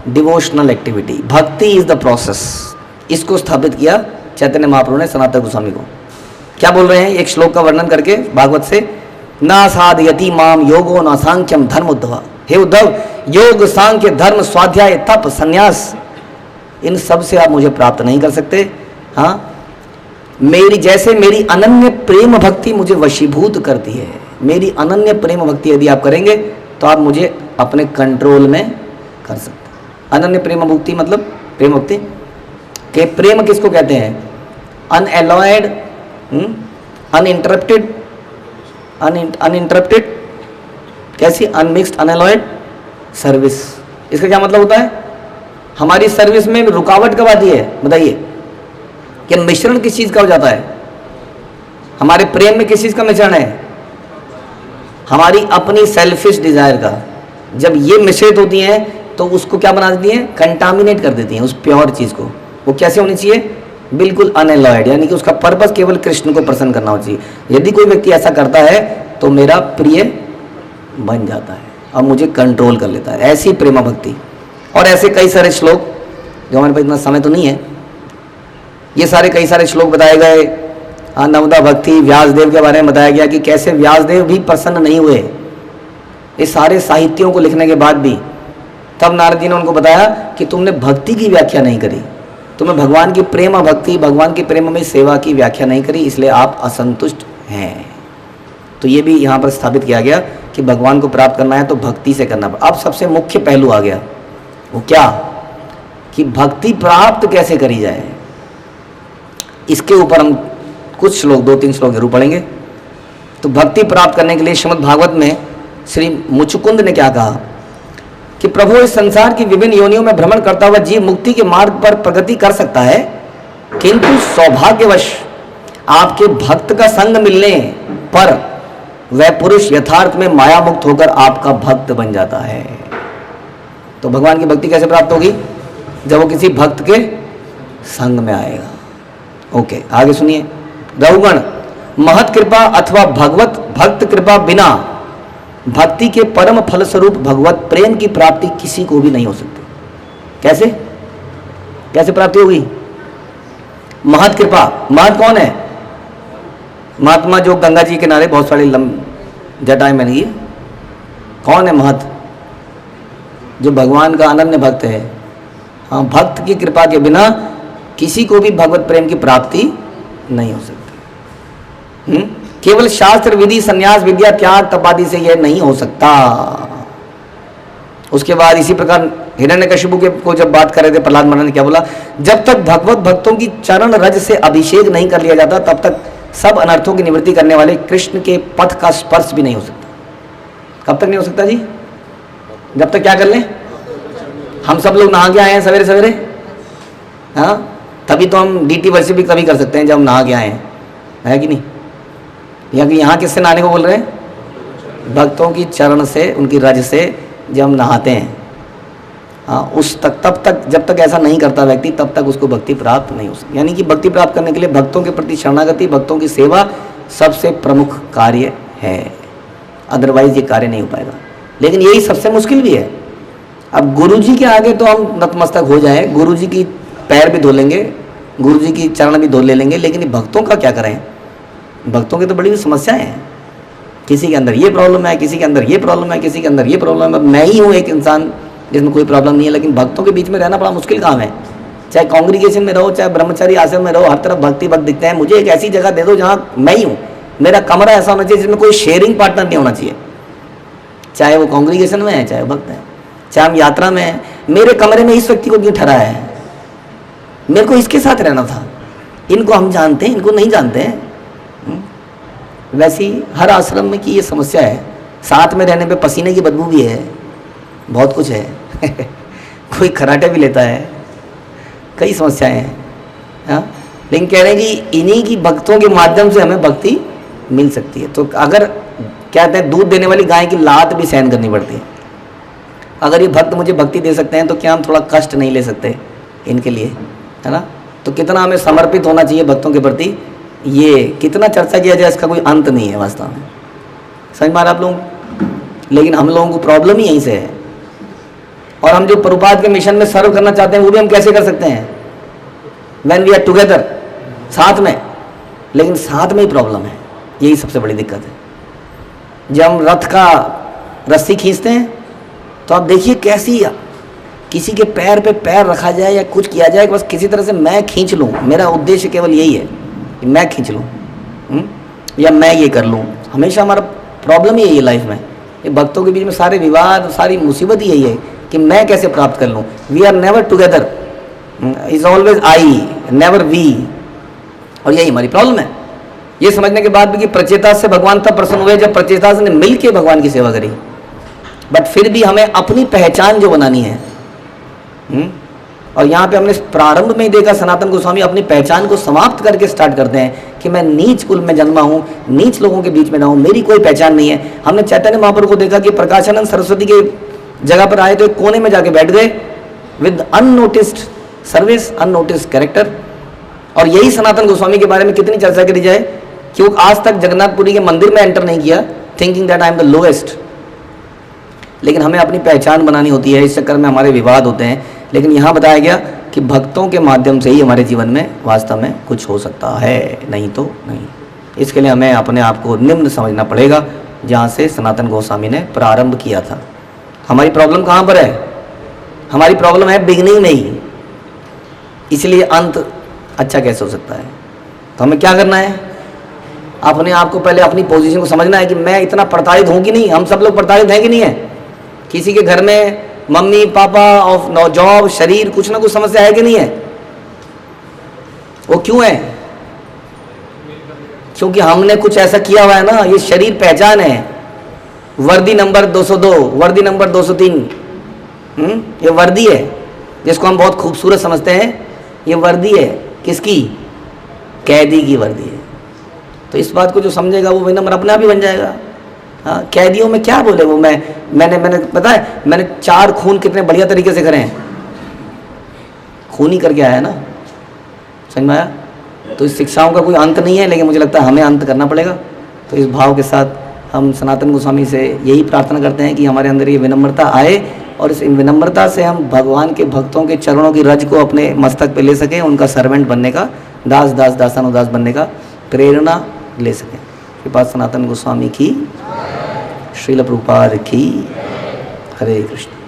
Devotional activity. भक्ति इज द प्रोसेस। इसको स्थापित किया चैतन्य महाप्रभु ने सनातन गोस्वामी को। क्या बोल रहे हैं एक श्लोक का वर्णन करके भागवत से? ना साधयति माम योगो ना सांख्यम धर्म उद्धव। हे उद्धव, योग, सांख्य, धर्म, स्वाध्याय, तप, संन्यास, इन सब से आप मुझे प्राप्त नहीं कर सकते। हाँ, मेरी अनन्य प्रेम भक्ति मुझे वशीभूत करती है। मेरी अनन्य प्रेम भक्ति यदि आप करेंगे तो आप मुझे अपने कंट्रोल में कर सकते हैं। अनन्य प्रेम भक्ति मतलब प्रेम भक्ति के प्रेम किसको कहते हैं? अनएलॉयड, अनइंटरप्टेड, अनइंटरप्टेड कैसी? Unmixed, अनएलॉयड service. इसका क्या मतलब होता है? हमारी सर्विस में रुकावट कब आती है बताइए? कि मिश्रण किस चीज का हो जाता है? हमारे प्रेम में किस चीज का मिश्रण है? हमारी अपनी सेल्फिश डिजायर का। जब ये मिश्रित होती हैं तो उसको क्या बना देती हैं? कंटामिनेट कर देती हैं उस प्योर चीज को। वो कैसे होनी चाहिए? बिल्कुल अनएलॉयड, यानी कि उसका पर्पस केवल कृष्ण को प्रसन्न करना हो चाहिए। यदि कोई व्यक्ति ऐसा करता है तो मेरा प्रिय बन जाता है और मुझे कंट्रोल कर लेता है। ऐसी प्रेमा भक्ति। और ऐसे कई सारे श्लोक, जो हमारे पास इतना समय तो नहीं है, ये सारे कई सारे श्लोक बताए गए। नवदा भक्ति, व्यासदेव के बारे में बताया गया कि कैसे व्यासदेव भी प्रसन्न नहीं हुए इस सारे साहित्यों को लिखने के बाद भी। तब नारद जी ने उनको बताया कि तुमने भक्ति की व्याख्या नहीं करी, तुम्हें भगवान की प्रेम भक्ति, भगवान की प्रेम में सेवा की व्याख्या नहीं करी, इसलिए आप असंतुष्ट हैं। तो ये भी यहाँ पर स्थापित किया गया कि भगवान को प्राप्त करना है तो भक्ति से करना। अब सबसे मुख्य पहलू आ गया, वो क्या? कि भक्ति प्राप्त कैसे करी जाए। इसके ऊपर हम कुछ श्लोक, 2-3 श्लोक जरूर पढ़ेंगे। तो भक्ति प्राप्त करने के लिए श्रीमद् भागवत में श्री मुचुकुंद ने क्या कहा कि प्रभु, इस संसार की विभिन्न योनियों में भ्रमण करता हुआ जीव मुक्ति के मार्ग पर प्रगति कर सकता है, किंतु सौभाग्यवश आपके भक्त का संग मिलने पर वह पुरुष यथार्थ में माया मुक्त होकर आपका भक्त बन जाता है। तो भगवान की भक्ति कैसे प्राप्त होगी? जब वो किसी भक्त के संग में आएगा। ओके, आगे सुनिए रहुगण, महत कृपा अथवा भगवत भक्त कृपा बिना भक्ति के परम फल स्वरूप भगवत प्रेम की प्राप्ति किसी को भी नहीं हो सकती। कैसे कैसे प्राप्ति होगी? महत कृपा, महत कौन है? महात्मा जो गंगा जी के किनारे बहुत सारी जटाएं बन गई, कौन है महत? जो भगवान का अनन्य भक्त है। हाँ, भक्त की कृपा के बिना किसी को भी भगवत प्रेम की प्राप्ति नहीं हो सकती। केवल शास्त्र विधि संन्यास विद्या त्याग तपादि से यह नहीं हो सकता। उसके बाद इसी प्रकार हिरण्यकशिपु के को जब बात कर रहे थे प्रहलाद महाराज ने क्या बोला, जब तक भगवत भक्तों की चरण रज से अभिषेक नहीं कर लिया जाता तब तक सब अनर्थों की निवृत्ति करने वाले कृष्ण के पथ का स्पर्श भी नहीं हो सकता। कब तक नहीं हो सकता जी? जब तक क्या कर लें? हम सब लोग नहा के आए हैं सवेरे सवेरे, हाँ, तभी तो हम डीटी वर्षिप भी कभी कर सकते हैं जब हम नहा के आए हैं, है कि नहीं? यहाँ किससे नहाने को बोल रहे हैं? भक्तों की चरण से, उनकी रज से जब हम नहाते हैं, हाँ, उस तक तब तक जब तक ऐसा नहीं करता व्यक्ति तब तक उसको भक्ति प्राप्त नहीं हो सकती। यानी कि भक्ति प्राप्त करने के लिए भक्तों के प्रति शरणागति, भक्तों की सेवा सबसे प्रमुख कार्य है, अदरवाइज ये कार्य नहीं हो पाएगा। लेकिन यही सबसे मुश्किल भी है। अब गुरु जी के आगे तो हम नतमस्तक हो जाए, गुरु जी की पैर भी धो लेंगे, गुरु जी की चरण भी धो ले लेंगे, लेकिन भक्तों का क्या करें? भक्तों की तो बड़ी समस्याएं हैं। किसी के अंदर ये प्रॉब्लम है, किसी के अंदर ये प्रॉब्लम है, किसी के अंदर ये प्रॉब्लम है। मैं ही हूँ एक इंसान जिसमें कोई प्रॉब्लम नहीं है, लेकिन भक्तों के बीच में रहना बड़ा मुश्किल काम है। चाहे कांग्रीगेशन में रहो, चाहे ब्रह्मचारी आश्रम में रहो, हर तरफ भक्ति भक्त दिखते हैं। मुझे एक ऐसी जगह दे दो जहाँ मैं ही हूँ, मेरा कमरा ऐसा होना चाहिए जिसमें कोई शेयरिंग पार्टनर नहीं होना चाहिए, चाहे वो कांग्रीगेशन में है, चाहे भक्त है, चाहे हम यात्रा में है। मेरे कमरे में इस व्यक्ति को क्यों ठहरा है? मेरे को इसके साथ रहना था। इनको हम जानते हैं, इनको नहीं जानते हैं। वैसे ही हर आश्रम में की ये समस्या है। साथ में रहने पे पसीने की बदबू भी है, बहुत कुछ है कोई खराटे भी लेता है, कई समस्याएं हैं, हाँ? लेकिन कह रहे हैं कि इन्हीं की भक्तों के माध्यम से हमें भक्ति मिल सकती है। तो अगर कहते हैं दूध देने वाली गाय की लात भी सहन करनी पड़ती है, अगर ये भक्त मुझे भक्ति दे सकते हैं तो क्या हम थोड़ा कष्ट नहीं ले सकते इनके लिए, है ना? तो कितना हमें समर्पित होना चाहिए भक्तों के प्रति, ये कितना चर्चा किया जाए इसका कोई अंत नहीं है वास्तव में। समझ मार आप लोग? लेकिन हम लोगों को प्रॉब्लम ही यहीं से है। और हम जो प्रभुपाद के मिशन में सर्व करना चाहते हैं वो भी हम कैसे कर सकते हैं? व्हेन वी आर टुगेदर, साथ में। लेकिन साथ में ही प्रॉब्लम है, यही सबसे बड़ी दिक्कत है। जब हम रथ का रस्सी खींचते हैं तो आप देखिए कैसी किसी के पैर पे पैर रखा जाए या कुछ किया जाए, बस किसी तरह से मैं खींच लूँ। मेरा उद्देश्य केवल यही है कि मैं खींच लूँ या मैं ये कर लूँ। हमेशा हमारा प्रॉब्लम ही यही है लाइफ में। ये भक्तों के बीच में सारे विवाद, सारी मुसीबत ही यही है कि मैं कैसे प्राप्त कर लूँ। We are never together, is always I, never we. और यही हमारी प्रॉब्लम है। ये समझने के बाद भी कि प्रचेता से भगवान तब प्रसन्न हुए जब प्रचेता ने मिल के भगवान की सेवा करी। बट फिर भी हमें अपनी पहचान जो बनानी है, और यहाँ पे हमने प्रारंभ में ही देखा सनातन गोस्वामी अपनी पहचान को समाप्त करके स्टार्ट करते हैं कि मैं नीच कुल में जन्मा हूँ, नीच लोगों के बीच में रहा हूँ, मेरी कोई पहचान नहीं है। हमने चैतन्य महाप्रभु को देखा कि प्रकाशानंद सरस्वती के जगह पर आए तो एक कोने में जाके बैठ गए with unnoticed service, unnoticed character. और यही सनातन गोस्वामी के बारे में कितनी चर्चा करी जाए कि वो आज तक जगन्नाथपुरी के मंदिर में एंटर नहीं किया, thinking that I am the lowest. लेकिन हमें अपनी पहचान बनानी होती है, इस चक्कर में हमारे विवाद होते हैं। लेकिन यहाँ बताया गया कि भक्तों के माध्यम से ही हमारे जीवन में वास्तव में कुछ हो सकता है, नहीं तो नहीं। इसके लिए हमें अपने आप को निम्न समझना पड़ेगा, जहाँ से सनातन गोस्वामी ने प्रारंभ किया था। हमारी प्रॉब्लम कहाँ पर है? हमारी प्रॉब्लम है बिगिनिंग में ही, इसलिए अंत अच्छा कैसे हो सकता है। तो हमें क्या करना है? अपने आप को पहले अपनी पोजीशन को समझना है कि मैं इतना प्रताड़ित हूँ कि नहीं। हम सब लोग प्रताड़ित हैं कि नहीं है? किसी के घर में मम्मी पापा और जॉब, शरीर, कुछ ना कुछ समस्या है कि नहीं है? वो क्यों है? क्योंकि हमने कुछ ऐसा किया हुआ है ना। ये शरीर पहचान है, वर्दी नंबर 202, वर्दी नंबर 203, ये वर्दी है जिसको हम बहुत खूबसूरत समझते हैं। ये वर्दी है किसकी? कैदी की वर्दी है। तो इस बात को जो समझेगा वो नंबर अपने आप ही बन जाएगा। हाँ, कैदियों में क्या बोले वो मैंने पता है, मैंने 4 खून कितने बढ़िया तरीके से करे हैं। खून ही करके आया ना, समझ में आया? तो इस शिक्षाओं का कोई अंत नहीं है, लेकिन मुझे लगता है हमें अंत करना पड़ेगा। तो इस भाव के साथ हम सनातन गोस्वामी से यही प्रार्थना करते हैं कि हमारे अंदर ये विनम्रता आए और इस विनम्रता से हम भगवान के भक्तों के चरणों की रज को अपने मस्तक पे ले सकें, उनका सर्वेंट बनने का, दासानुदास बनने का प्रेरणा ले सकें। कृपा सनातन गोस्वामी की, श्रील प्रभुपाद की। हरे कृष्ण।